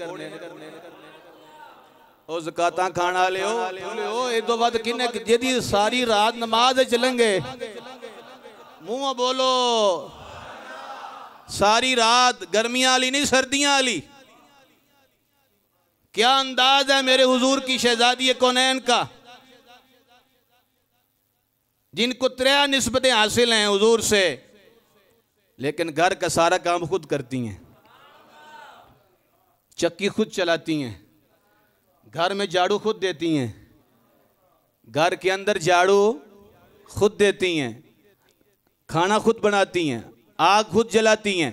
ओ ज़कातां खाना लियो इदो वध किने जेदी सारी रात नमाज चलेंगे मुंह बोलो सारी रात गर्मियां वाली नहीं सर्दियां वाली। क्या अंदाज है मेरे हुजूर की शहजादी कौनैन का, जिनको 3 निस्बतें हासिल हैं हुजूर से, लेकिन घर का सारा काम खुद करती हैं, चक्की खुद चलाती हैं, घर में झाड़ू खुद देती हैं, घर के अंदर झाड़ू खुद देती हैं, खाना खुद बनाती हैं, आग खुद जलाती हैं।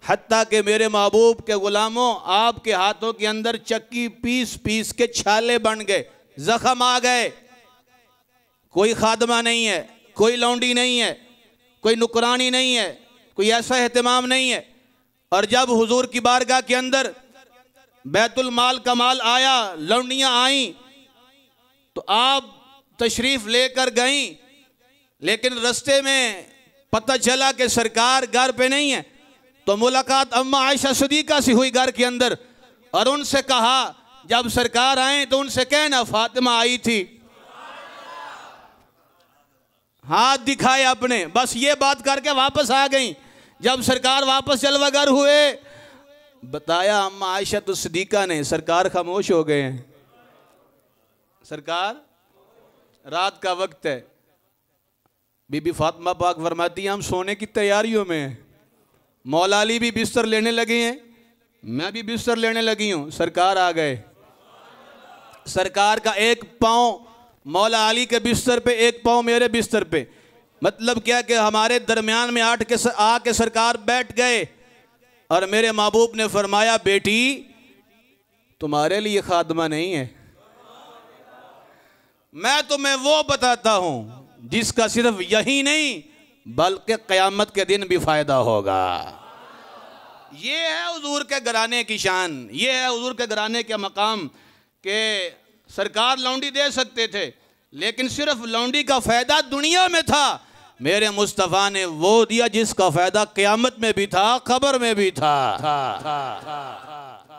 हत्ता के मेरे महबूब के गुलामों, आपके हाथों के अंदर चक्की पीस पीस के छाले बन गए, जख्म आ गए। कोई खादमा नहीं है, कोई लौंडी नहीं है, कोई नुकरानी नहीं है, कोई ऐसा एहतमाम नहीं है। और जब हुजूर की बारगाह के अंदर बैतुल माल का माल आया, लौंडियां आईं, तो आप तशरीफ लेकर गईं, लेकिन रास्ते में पता चला कि सरकार घर पे नहीं है। तो मुलाकात अम्मा आयशा सिद्दीक़ा से हुई घर के अंदर, और उनसे कहा जब सरकार आए तो उनसे कहना फातिमा आई थी, हाथ दिखाए अपने, बस ये बात करके वापस आ गई। जब सरकार वापस जलवागर हुए, बताया अम्मा आयशा तो सिद्दीक़ा ने, सरकार खामोश हो गए हैं। सरकार रात का वक्त है, बीबी फातिमा पाक फरमाती हैं हम सोने की तैयारियों में हैं। मौला अली भी बिस्तर लेने लगे हैं, मैं भी बिस्तर लेने लगी हूँ, सरकार आ गए। सरकार का एक पाँव मौला अली के बिस्तर पे, एक पाँव मेरे बिस्तर पे। मतलब क्या कि हमारे दरमियान में आके सरकार बैठ गए और मेरे महबूब ने फरमाया बेटी तुम्हारे लिए खादमा नहीं है, मैं तुम्हें वो बताता हूं जिसका सिर्फ यही नहीं बल्कि क़यामत के दिन भी फायदा होगा। ये है हुजूर के घराने की शान, ये है हुजूर के घराने का मकाम कि सरकार लौंडी दे सकते थे लेकिन सिर्फ लौंडी का फ़ायदा दुनिया में था, मेरे मुस्तफ़ा ने वो दिया जिसका फ़ायदा क़यामत में भी था, क़ब्र में भी था।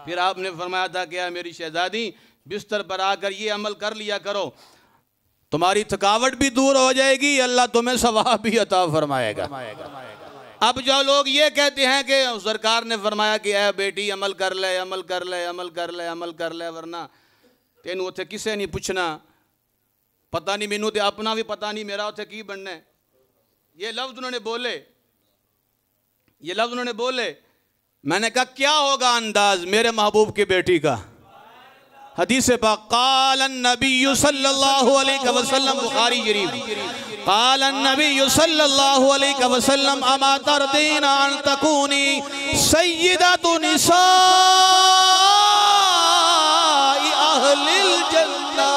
फिर आपने फरमाया था कि मेरी शहजादी बिस्तर पर आकर ये अमल कर लिया करो, तुम्हारी थकावट भी दूर हो जाएगी, अल्लाह तुम्हें सवाब भी अता फरमाएगा। अब जो लोग ये कहते हैं कि सरकार ने फरमाया कि ऐ बेटी अमल कर ले, अमल कर ले, अमल कर ले, अमल कर ले, वरना तेनू उत्थे किसे नहीं पूछना, पता नहीं मैनू तो अपना भी पता नहीं मेरा उत्थे की बनना है। ये लफ्ज़ उन्होंने बोले, ये लफ्ज़ उन्होंने बोले। मैंने कहा क्या होगा अंदाज मेरे महबूब की बेटी का। हदीस पाक क़ालन नबी सल्लल्लाहु अलैहि वसल्लम, बुखारी शरीफ, क़ालन नबी सल्लल्लाहु अलैहि वसल्लम अमा तरदीना अन तकूनी सय्यदतु निसाई अहलिल जन्नह।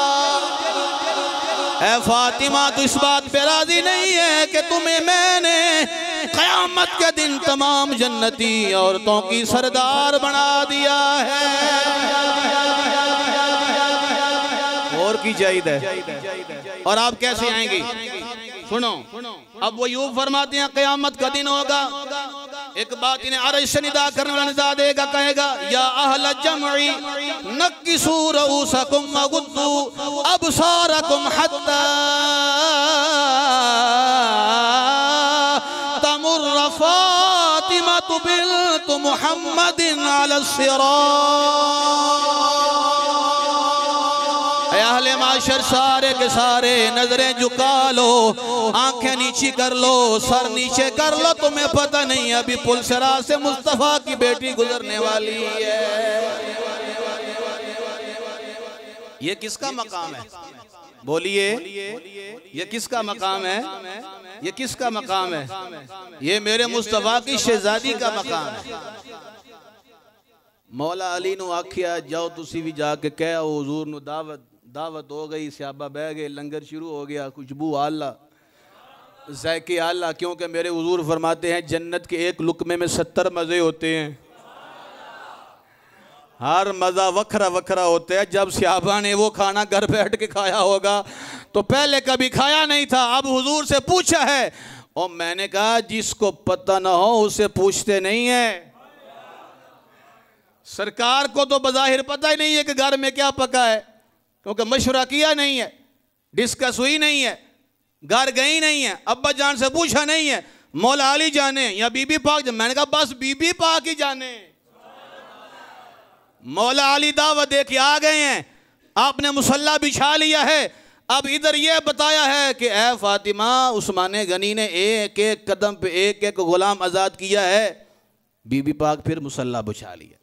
ऐ फातिमा तू इस बात पे राजी नहीं है कि तुम्हें मैंने क़यामत के दिन तमाम जन्नती औरतों की सरदार बना दिया है। और की चाहिए और आप कैसे आएंगे? सुनो, अब वो यूं फरमाते हैं क़यामत का दिन होगा, एक बात इन्हें अर्श से निदा करने वाला निदा देगा, कहेगा या अहल जमई नक्किसू रऊसकुम वगुद्दू अबसारकुम हत्ता तमुर्र फातिमतु बिन्त मुहम्मदिन अला सिरात। अहले माशर सारे के सारे नजरें झुका लो, आंखें नीची कर लो, सर नीचे कर लो, तुम्हें पता नहीं अभी पुल सिरात से मुस्तफा की बेटी गुजरने वाली है। ये किसका मकाम है? बोलिए, ये किसका मकाम है? ये किसका मकाम है? ये मेरे मुस्तफा की शहजादी का मकाम है। मौला अली नू आखिया जाओ तुसी भी जाके कह हुजूर नू दावत हो गई, सहाबा बह गए, लंगर शुरू हो गया, खुशबू आला, ज़ायके आला, क्योंकि मेरे हुजूर फरमाते हैं जन्नत के एक लुकमे में 70 मज़े होते हैं, हर मज़ा वखरा वखरा होता है। जब सहाबा ने वो खाना घर बैठ के खाया होगा तो पहले कभी खाया नहीं था, अब हुजूर से पूछा है और मैंने कहा जिसको पता ना हो उसे पूछते नहीं है। सरकार को तो बज़ाहिर पता ही नहीं है कि घर में क्या पका है, क्योंकि मशवरा किया नहीं है, डिस्कस हुई नहीं है, घर गई नहीं है, अब्बा जान से पूछा नहीं है, मौला अली जाने या बीबी पाक जाने। मैंने कहा बस बीबी पाक ही जाने। मौला अली दावत दे के आ गए हैं, आपने मुसल्ला बिछा लिया है, अब इधर यह बताया है कि ए फातिमा उस्मान गनी ने एक एक कदम पे एक एक गुलाम आज़ाद किया है। बीबी पाक फिर मुसल्ला बिछा लिया।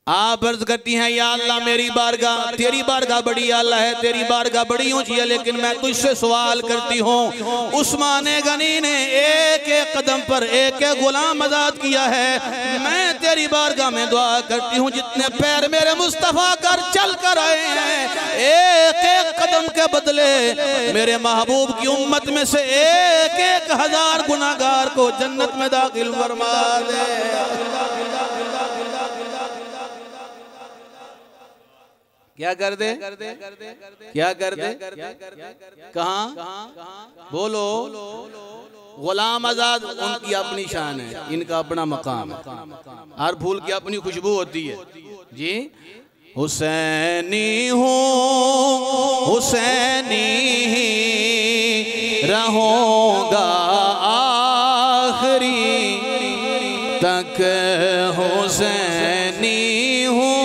आप अर्ज करती हैं या अल्लाह मेरी बारगाह, तेरी बारगाह बड़ी आला है, तेरी बारगाह बड़ी ऊंची है, लेकिन मैं तुझसे सवाल करती हूँ उस्मान गनी ने एक एक कदम पर एक एक गुलाम आज़ाद किया है। मैं तेरी बारगाह में दुआ करती हूँ जितने पैर मेरे मुस्तफ़ा कर चल कर आए हैं, एक एक कदम के बदले मेरे महबूब की उम्मत में से एक एक हजार गुनाहगार को जन्नत में दाखिल फरमा दे। क्या कर दे? क्या कर दे? कहाँ? बोलो। गुलाम आज़ाद उनकी अपनी शान है, इनका अपना मकाम है, हर फूल की अपनी खुशबू होती है। जी हुसैनी हूँ, हुसैनी रहूँगा आखिरी तक, हुसैनी हूँ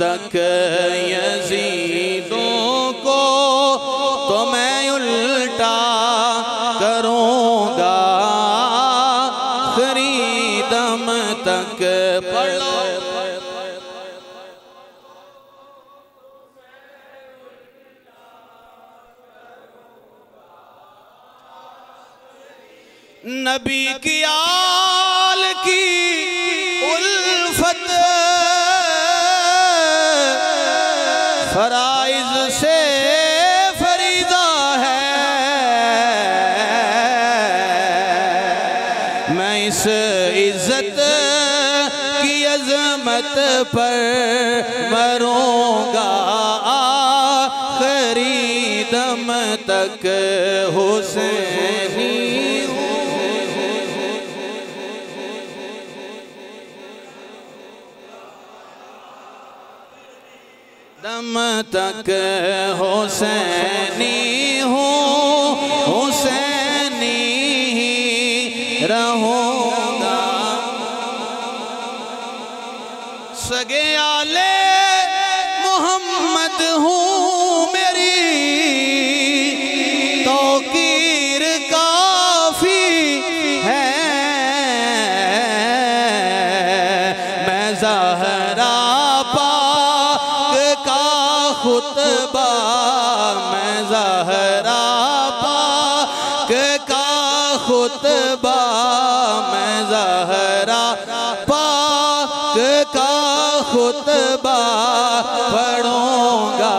तक यजीदों को तो मैं उल्टा करूँगा, आखिरी दम तक। पढ़ लो। नबी की आल की उल्फत फराइज से फरीदा है, मैं इस इज्जत की अजमत पर मरूंगा, आखिरी दम तक हुसैनी। दम तक हुसैनी हूँ, हुसैनी ही रहूँगा। सगे आले मोहम्मद हूँ, मेरी तौकीर काफी है। मैं ज़हरा खुतबा, मैं ज़हरा पाक का खुतबा, मैं ज़हरा पाक का खुतबा पढ़ूंगा,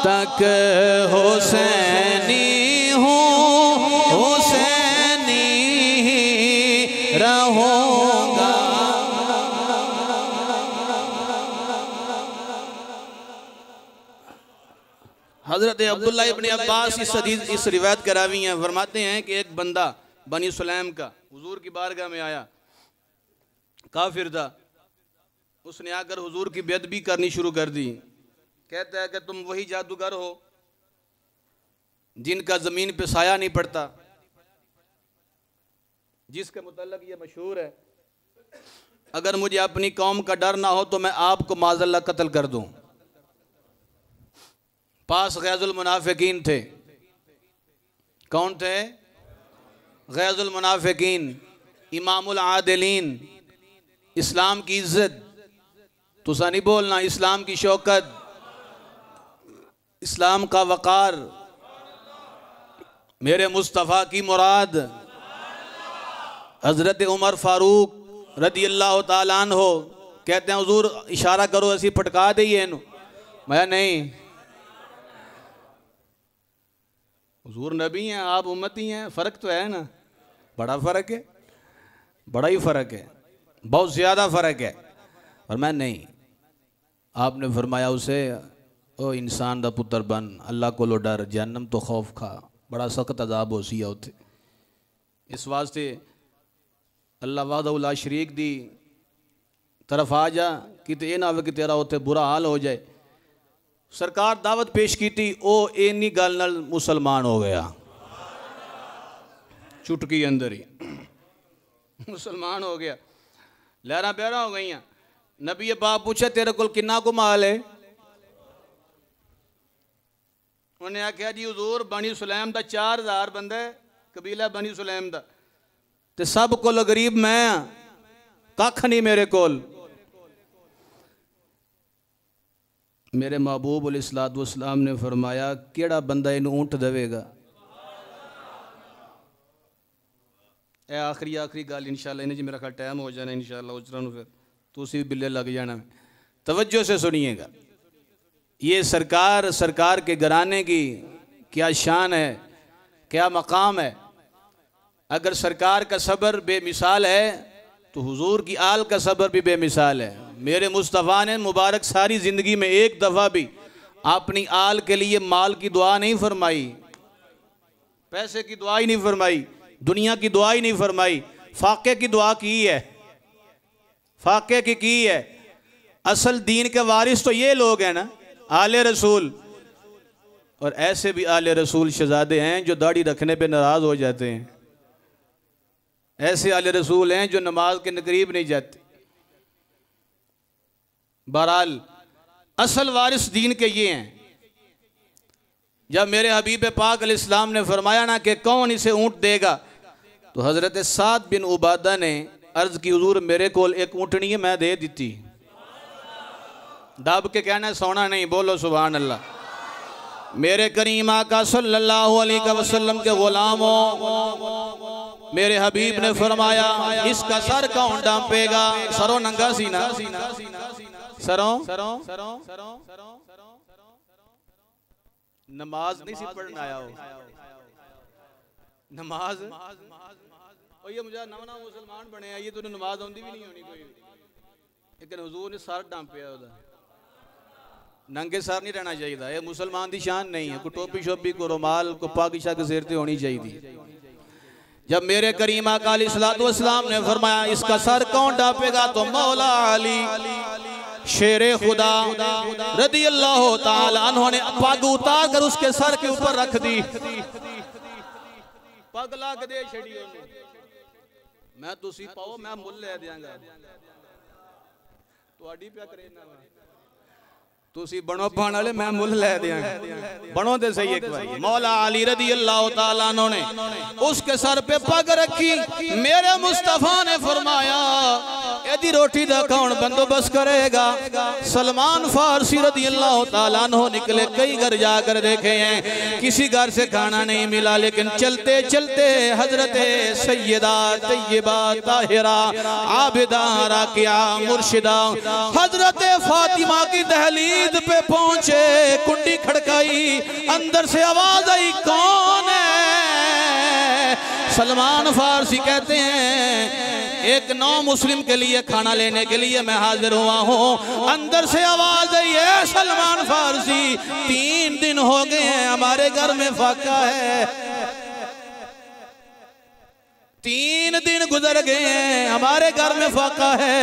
तक हुसैनी हूँ, हुसैनी ही रहूँगा। हज़रत अब्दुल्लाह इब्न अब्बास इस रिवायत करावी हैं, फरमाते हैं कि एक बंदा बनी सुलैम का हुजूर की बारगाह में आया, काफिर था। उसने आकर हुजूर की बेअदबी करनी शुरू कर दी। कहता है कि तुम वही जादूगर हो जिनका ज़मीन पे साया नहीं पड़ता, जिसके मुतल्लक ये मशहूर है, अगर मुझे अपनी कौम का डर ना हो तो मैं आपको माज़ल्लाह कत्ल कर दूँ। पास गैज़ुल मुनाफिकीन थे। कौन थे? गैज़ुल मुनाफिकीन, इमामुल आदिलीन, इस्लाम की इज्जत, तुसा नहीं बोलना, इस्लाम की शौकत, इस्लाम का वक़ार, मेरे मुस्तफ़ा की मुराद। हज़रत उमर फ़ारूक रदी अल्लाह ताला अन्हो कहते हैं हुजूर इशारा करो ऐसी फटका दईए इन्हू। मैं नहीं, हुजूर नबी हैं, आप उम्मती हैं, फ़र्क तो है ना, बड़ा फ़र्क है, बड़ा ही फ़र्क है, बहुत ज़्यादा फ़र्क है। और मैं नहीं, आपने फरमाया उसे ओ इंसान दा पुत्र बन, अल्लाह को लो डर, जहन्नम तो खौफ खा, बड़ा सख्त अजाब हो सी उथे। इस वास्ते अल्लाह वाहदहू ला शरीक दी तरफ आ जा कि ये ना हो कि तेरा उथे बुरा हाल हो जाए। सरकार दावत पेश की थी, ओ इन्नी गल नाल मुसलमान हो गया, चुटकी अंदर ही मुसलमान हो गया, लहरा बहरा हो गई। नबी पाक पूछा तेरे को किन्ना को माल है? उन्हें आख्या जी हुजूर बनी सुलैम दा 4000 बंदा है, कबीला बनी सुलैम दा, ते सब कोल गरीब मैं, कख नहीं मेरे कोल। मेरे महबूब अलैहिस्सलाम ने फरमाया केड़ा बंदा इन ऊँट देवेगा? ए आखिरी गल इंशाअल्लाह, इन्हें जी मेरा ख्याल टाइम हो जाना इंशाअल्लाह, उजरा फिर तुसी भी बिल्ले लग जाना। तवज्जो से सुनिएगा, ये सरकार के घराने की क्या शान है, क्या मकाम है। अगर सरकार का सब्र बेमिसाल है तो हुजूर की आल का सब्र भी बेमिसाल है। मेरे मुस्तफ़ा ने मुबारक सारी ज़िंदगी में एक दफ़ा भी अपनी आल के लिए माल की दुआ नहीं फरमाई, पैसे की दुआ ही नहीं फरमाई, दुनिया की दुआ ही नहीं फरमाई, फाके की दुआ की है, फाके की है। असल दीन के वारिस तो ये लोग हैं ना, आले रसूल। और ऐसे भी आले रसूल शहजादे हैं जो दाढ़ी रखने पे नाराज़ हो जाते हैं, ऐसे आले रसूल हैं जो नमाज के करीब नहीं जाते। बहरहाल असल वारिस दीन के ये हैं। जब मेरे हबीब पाक अलैहिस्सलाम ने फरमाया ना कि कौन इसे ऊँट देगा, तो हज़रत साद बिन उबादा ने अर्ज की, हुजूर मेरे को एक ऊँटनी है, मैं दे दी। दब के कहना है, सोना नहीं, बोलो सुभान अल्लाह। मेरे करीम आका सल्लल्लाहु अलैहि वसल्लम के गुलामों, मेरे हबीब ने फरमाया इसका सर कौन डांपेगा? सरों नंगा सी ना, सरों नमाज नहीं सी पढ़ने आया हो, नमाज और ये मुझे नवा मुसलमान बने ये तो नमाज आती भी नहीं होनी कोई, लेकिन हुजूर ने सर डांपिया उदा। नंगे सर नहीं रहना चाहिए, ये मुसलमान की शान नहीं है। को टोपी शोपी को रुमाल को पाकिशा के सिर पे होनी चाहिए। जब मेरे करीम आका अलैहिस्सलातु वस्सलाम ने फरमाया इसका सर कौन डांपेगा, तो मौला अली शेरे खुदा रदी अल्लाह ताला अन्हु ने पग उतार कर उसके सर के ऊपर रख दी। पग ला के दे छड़ी ओने, मैं तुसी पाओ मैं मुल ले दियांगा, तुहाडी पे करे ना तुसी बनो पाने वाले, मैं मुल ले दियांगा, बनो ते सही एक बार। मौला अली रदी अल्लाह ताला अन्हु ने उसके सर पे पग रखी। मेरे मुस्तफा ने फरमाया यदि रोटी दा कौन बंदोबस्त करेगा? सलमान फारसी रदी अल्लाह ताला अन्हु निकले, कई घर जाकर देखे हैं, किसी घर से खाना नहीं मिला, लेकिन चलते चलते हजरत सैयदा तैयबा ताहिरा आबिदा राकिया मुर्शिदा हजरत फातिमा की दहलीज पे पहुंचे, कुंडी खड़काई, अंदर से आवाज आई कौन है? सलमान फारसी कहते हैं एक नौ मुस्लिम के लिए खाना लेने के लिए मैं हाजिर हुआ हूँ। अंदर से आवाज आई है सलमान फारसी 3 दिन हो गए हैं हमारे घर में फाका है, 3 दिन गुजर गए हैं हमारे घर में फाका है,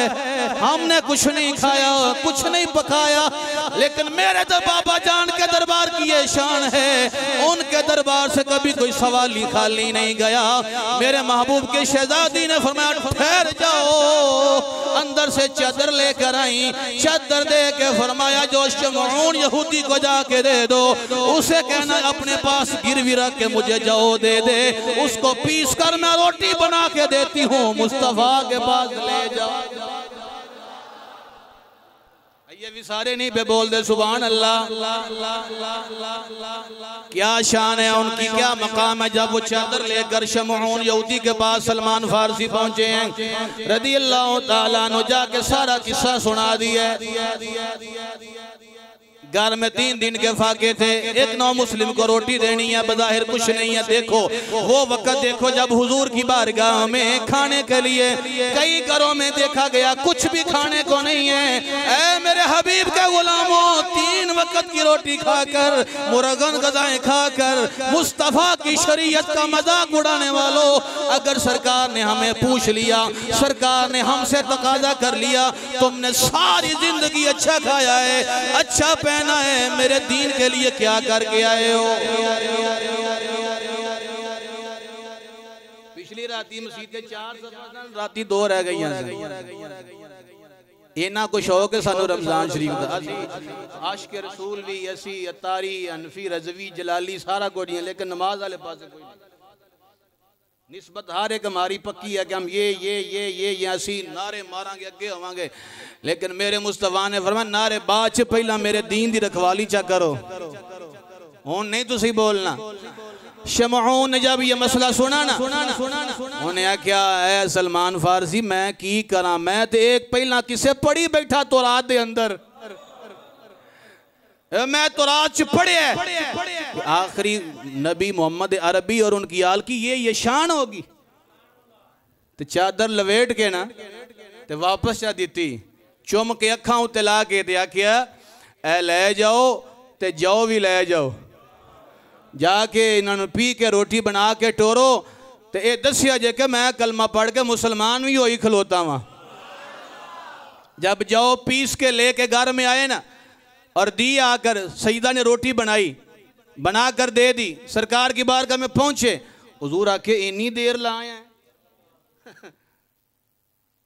हमने कुछ नहीं खाया कुछ नहीं पकाया, लेकिन मेरे तो बाबा जान के दरबार की ये शान है, उनके दरबार से कभी कोई सवाली खाली नहीं गया। मेरे महबूब के शहजादी ने फरमाया ठहर जाओ, अंदर से चादर लेकर आई, चादर दे के फरमाया जो शमऊन यहूदी को जाके दे दो, उसे कहना अपने पास गिरवी रख के मुझे जाओ दे दे, उसको पीस कर मैं रोटी बना के देती हूँ, मुस्तफा के पास ले जाओ। ये भी सारे नहीं पे बोल दे सुभान अल्लाह। क्या शान है उनकी, क्या मकाम है। जब वो चादर लेकर शमऊन यहूदी के पास सलमान फारसी पहुंचे हैं रदी अल्लाह ताला अन्हु, जाके सारा किस्सा सुना दिया। घर में 3 दिन के फाके थे, एक नौ मुस्लिम को रोटी देनी है, बज़ाहिर कुछ नहीं है। देखो वो वक्त देखो जब हुजूर की बारगाह में खाने के लिए कई घरों में देखा गया कुछ भी खाने को नहीं है। ऐ मेरे हबीब के गुलामों, 3 वक्त की रोटी खाकर, मुर्गन गज़ाएं खाकर, मुस्तफ़ा की शरीयत का मजाक उड़ाने वालों, अगर सरकार ने हमें पूछ लिया, सरकार ने हमसे तकाजा कर लिया तुमने सारी जिंदगी अच्छा खाया है, अच्छा पहना है, मेरे दीन के लिए क्या करके आए हो? पिछली राती मस्जिद के 4 राती 2 रह गई, इना कुछ हो के सानू रमजान शरीफ का आशिक रसूल भी असी अतारी अनफी रजवी जलाली सारा कोडियां, लेकिन नमाज वाले पास कोई नहीं। निस्बत हर एक हमारी पक्की है कि हम ये असी नारे मारांगे अगे होवांगे, लेकिन मेरे मुस्तफा ने फरमाया नारे बाद च पहला मेरे दीन दी रखवाली चा करो, हुण नहीं तुसी बोलना। शमऊन ने जब ये मसला सुना ना उन्हें आख्या है सलमान फारसी मैं की करा, मैं तो एक पहला किसे पढ़ी बैठा तौरात दे अंदर, मैं तौरात च पढ़े आखिरी नबी मोहम्मद अरबी और उनकी आल की ये शान होगी। तो चादर लवेट के ना ते वापस जा दी, चुम के अखा उत्ते ला के ते आख्या ए ले जाओ ते जाओ भी ले जाओ, जाके इन्होंने पी के रोटी बना के टोरो ते ये दसिया जे कि मैं कलमा पढ़ के मुसलमान भी होई खलोता वहां। जब जाओ पीस के लेके घर में आए ना और दी, आकर सईदा ने रोटी बनाई बना कर दे दी, सरकार की बारगाह में पहुंचे, हुजूर आके इन्नी देर लाए हैं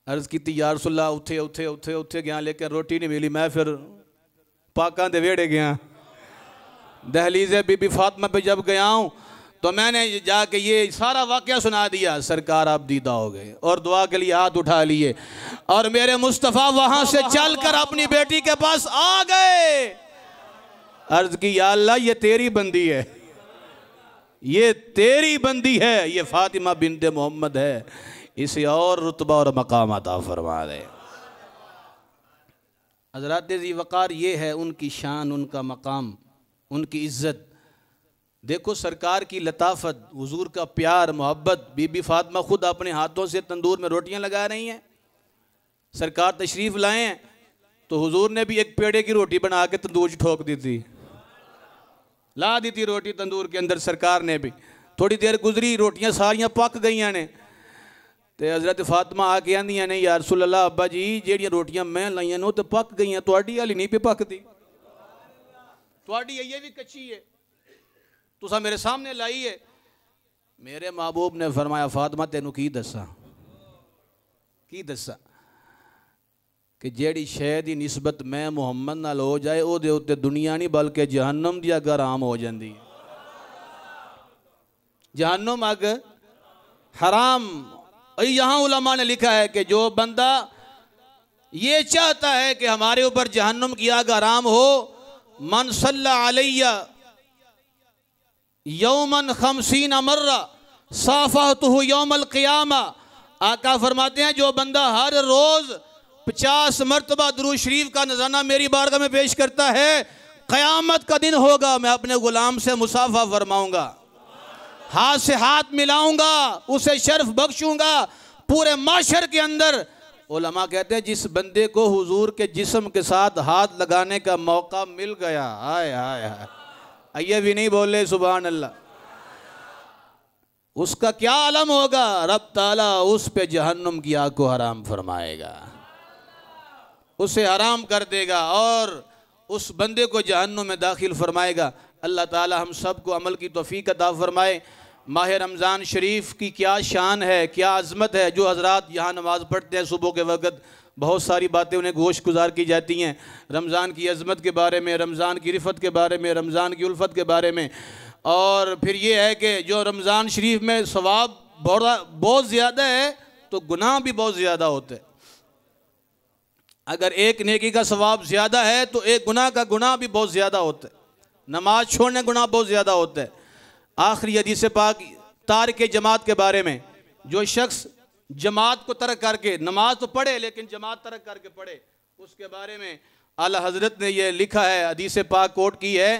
अर्ज़ की या रसूलल्लाह उत्थे उत्थे उत्थे उत्थे गया लेकिन रोटी नहीं मिली। मैं फिर पाकां दे वेड़े गया, दहलीज़े बीबी फातिमा पे जब गया हूँ तो मैंने जाके ये सारा वाक़या सुना दिया। सरकार आप दीदा हो गए और दुआ के लिए हाथ उठा लिए और मेरे मुस्तफ़ा वहाँ से चलकर अपनी बेटी के पास आ गए। अर्ज़ की या अल्लाह ये तेरी बंदी है, ये तेरी बंदी है, ये फातिमा बिनते मोहम्मद है, इसे और रुतबा और मकाम अता फरमा दे। हज़रात ज़ी वक़ार ये है उनकी शान, उनका मकाम, उनकी इज़्ज़त। देखो सरकार की लताफत, हुजूर का प्यार मोहब्बत। बीबी फातिमा खुद अपने हाथों से तंदूर में रोटियां लगा रही हैं। सरकार तशरीफ़ लाए हैं तो हुजूर ने भी एक पेड़े की रोटी बना के तंदूर में ठोक दी थी, ला दी थी रोटी तंदूर के अंदर। सरकार ने भी थोड़ी देर गुजरी, रोटियां सारियां पक गई ने तो हज़रत फातिमा आके आंदियां ने या रसूल अल्लाह अब्बा जी जेड़ियां रोटियां मैं लाइयां ने तो पक गई, तुहाडी हाली नहीं पे पकदी, तुहाडी ये भी कच्ची है, तुसा मेरे सामने लाई है। मेरे महबूब ने फरमाया फातिमा तेनू की दसा कि जेड़ी शै दी निस्बत मैं मुहम्मद नाल हो जाए ओदे उत्ते दुनिया नहीं बल्कि जहन्नम दी अग हराम हो जाती है। जहन्नम अग हराम। यहाँ उलमा ने लिखा है कि जो बंदा ये चाहता है कि हमारे ऊपर जहन्नम की आग हराम हो, मन सल्ला अलैया यौमन खमसीन मर्रा साफहतुहु यौमल क़ियामा। आका फरमाते हैं जो बंदा हर रोज 50 मरतबा दुरूद शरीफ का नज़राना मेरी बारगाह में पेश करता है, क़यामत का दिन होगा मैं अपने गुलाम से मुसाफा फरमाऊंगा, हाथ से हाथ मिलाऊंगा, उसे शर्फ बख्शूंगा पूरे माशर के अंदर। उलमा कहते हैं जिस बंदे को हुजूर के जिस्म के साथ हाथ लगाने का मौका मिल गया, हाय हाय हाय, ये भी नहीं बोले सुभान अल्लाह, उसका क्या आलम होगा। रब ताला उस पे जहन्नुम की आग को हराम फरमाएगा, उसे हराम कर देगा और उस बंदे को जहन्नुम में दाखिल फरमाएगा। अल्लाह ताला हम सब को अमल की तौफीक अता फरमाए। माह रमज़ान शरीफ की क्या शान है, क्या अज़मत है। जो हज़रात यहाँ नमाज़ पढ़ते हैं सुबह के वक़्त, बहुत सारी बातें उन्हें गोश गुजार की जाती हैं रमज़ान की अज़मत के बारे में, रमज़ान की रिफ़त के बारे में, रमज़ान की उल्फ़त के बारे में। और फिर ये है कि जो रमज़ान शरीफ में सवाब बहुत ज़्यादा है तो गुनाह भी बहुत ज़्यादा होते हैं। अगर एक नेकी का सवाब ज़्यादा है तो एक गुनाह का गुनाह भी बहुत ज़्यादा होता है। नमाज छोड़ने गुनाह बहुत ज़्यादा होता है। आखिरी हदीस पाक तारिक जमात के बारे में, जो शख्स जमात को तर्क करके, नमाज तो पढ़े लेकिन जमात तर्क करके पढ़े, उसके बारे में आला हज़रत ने यह लिखा है, हदीस पाक कोट की है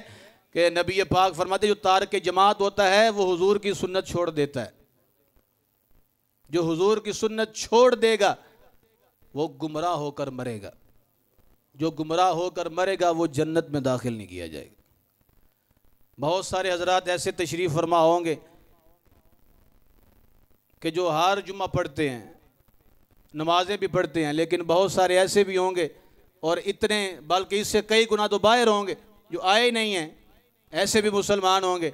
कि नबी पाक फरमाते जो तारिक जमात होता है वो हुजूर की सुन्नत छोड़ देता है। जो हुजूर की सुन्नत छोड़ देगा वो गुमराह होकर मरेगा, जो गुमराह होकर मरेगा वो जन्नत में दाखिल नहीं किया जाएगा। बहुत सारे हजरात ऐसे तशरीफ़ फरमा होंगे कि जो हर जुम्मा पढ़ते हैं, नमाजें भी पढ़ते हैं, लेकिन बहुत सारे ऐसे भी होंगे और इतने बल्कि इससे कई गुना तो बाहर होंगे जो आए नहीं हैं, ऐसे भी मुसलमान होंगे।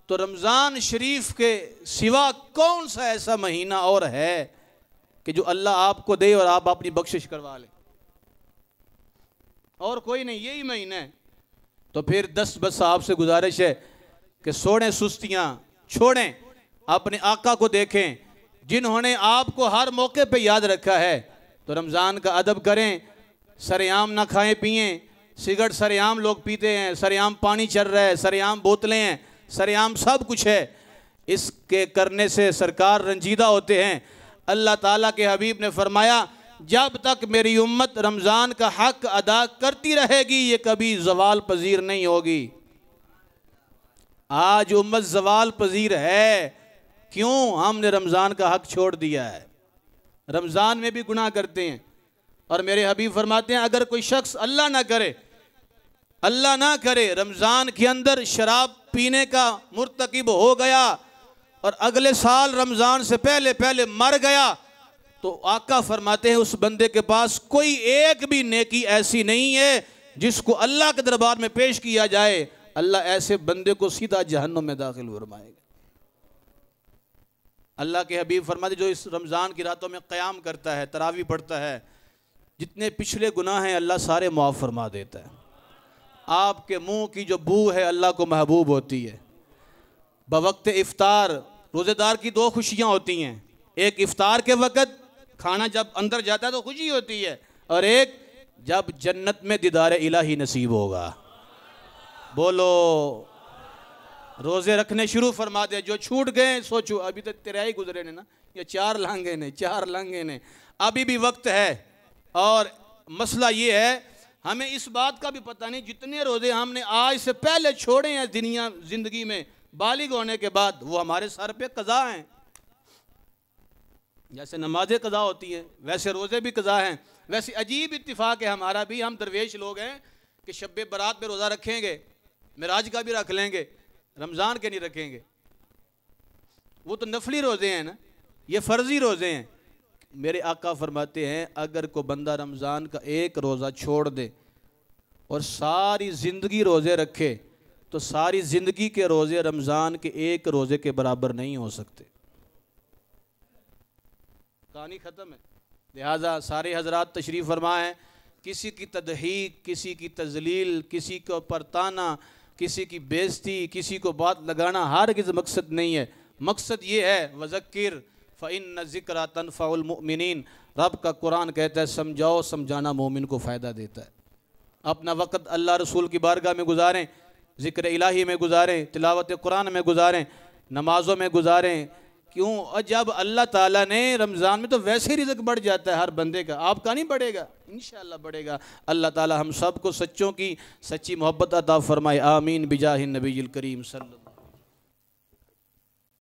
तो रमज़ान शरीफ के सिवा कौन सा ऐसा महीना और है कि जो अल्लाह आपको दे और आप अपनी बख्शिश करवा लें? और कोई नहीं, यही महीना है। तो फिर बस आपसे गुजारिश है कि छोड़ें सुस्तियाँ, छोड़ें, अपने आका को देखें जिन्होंने आपको हर मौके पे याद रखा है। तो रमज़ान का अदब करें, सरेआम ना खाएं पिएं। सिगरेट सरेआम लोग पीते हैं, सरेआम पानी चल रहा है, सरेआम बोतलें हैं, सरेआम सब कुछ है। इसके करने से सरकार रंजीदा होते हैं। अल्लाह ताला के हबीब ने फरमाया जब तक मेरी उम्मत रमज़ान का हक अदा करती रहेगी ये कभी ज़वाल पजीर नहीं होगी। आज उम्मत ज़वाल पजीर है, क्यों? हमने रमज़ान का हक छोड़ दिया है। रमज़ान में भी गुनाह करते हैं और मेरे हबीब फरमाते हैं अगर कोई शख्स अल्लाह ना करे रमज़ान के अंदर शराब पीने का मुर्तकिब हो गया और अगले साल रमज़ान से पहले पहले मर गया, तो आका फरमाते हैं उस बंदे के पास कोई एक भी नेकी ऐसी नहीं है जिसको अल्लाह के दरबार में पेश किया जाए, अल्लाह ऐसे बंदे को सीधा जहन्नुम में दाखिल फरमाएगा। अल्लाह के हबीब फरमाते जो इस रमज़ान की रातों में क़याम करता है, तरावी पढ़ता है, जितने पिछले गुनाह हैं अल्लाह सारे मुआफ़ फरमा देता है। आपके मुंह की जो बू है अल्लाह को महबूब होती है। बवक्त इफ्तार रोज़ेदार की दो खुशियाँ होती हैं, एक इफ्तार के वक़्त खाना जब अंदर जाता है तो खुशी होती है, और एक जब जन्नत में दीदार इलाही नसीब होगा। बोलो, रोज़े रखने शुरू फरमा दे, जो छूट गए सोचो अभी तो तेरा ही गुजरे ने ना, या 4 लांगे ने 4 लांगे ने, अभी भी वक्त है। और मसला ये है हमें इस बात का भी पता नहीं जितने रोज़े हमने आज से पहले छोड़े हैं दुनिया ज़िंदगी में बालिग होने के बाद, वो हमारे सर पे कज़ा हैं। जैसे नमाज़ें कज़ा होती हैं वैसे रोज़े भी कज़ा हैं। वैसे अजीब इत्तिफाक है हमारा भी, हम दरवेश लोग हैं कि शब बारात में रोज़ा रखेंगे, मिराज का भी रख लेंगे, रमज़ान के नहीं रखेंगे। वो तो नफली रोज़े हैं ना, ये फ़र्ज़ी रोज़े हैं। मेरे आका फरमाते हैं अगर कोई बंदा रमज़ान का एक रोज़ा छोड़ दे और सारी ज़िंदगी रोज़े रखे तो सारी ज़िंदगी के रोज़े रमज़ान के एक रोज़े के बराबर नहीं हो सकते। कहानी ख़त्म है। लिहाजा सारे हजरात तशरीफ़ फरमाएँ, किसी की तदहीक, किसी की तजलील, किसी को परताना, किसी की बेइज्जती, किसी को बात लगाना हरगिज़ मकसद नहीं है। मकसद ये है वज़क्किर फ़इन्न ज़िक्रा तनफ़उल मुमिनीन। रब का कुरान कहता है समझाओ, समझाना मोमिन को फ़ायदा देता है। अपना वक़्त अल्लाह रसूल की बारगाह में गुजारें, ज़िक्र इलाही में गुजारें, तिलावत कुरान में गुजारें, नमाज़ों में गुजारें। क्यों? और जब अल्लाह ताला ने रमज़ान में तो वैसे ही रिज़्क़ बढ़ जाता है हर बंदे का, आपका नहीं बढ़ेगा, इंशाअल्लाह बढ़ेगा। अल्लाह ताला हम सब को सच्चों की सच्ची मोहब्बत अता फ़रमाए। आमीन बिजाहिन नबील करीम सल्लल्लाहु।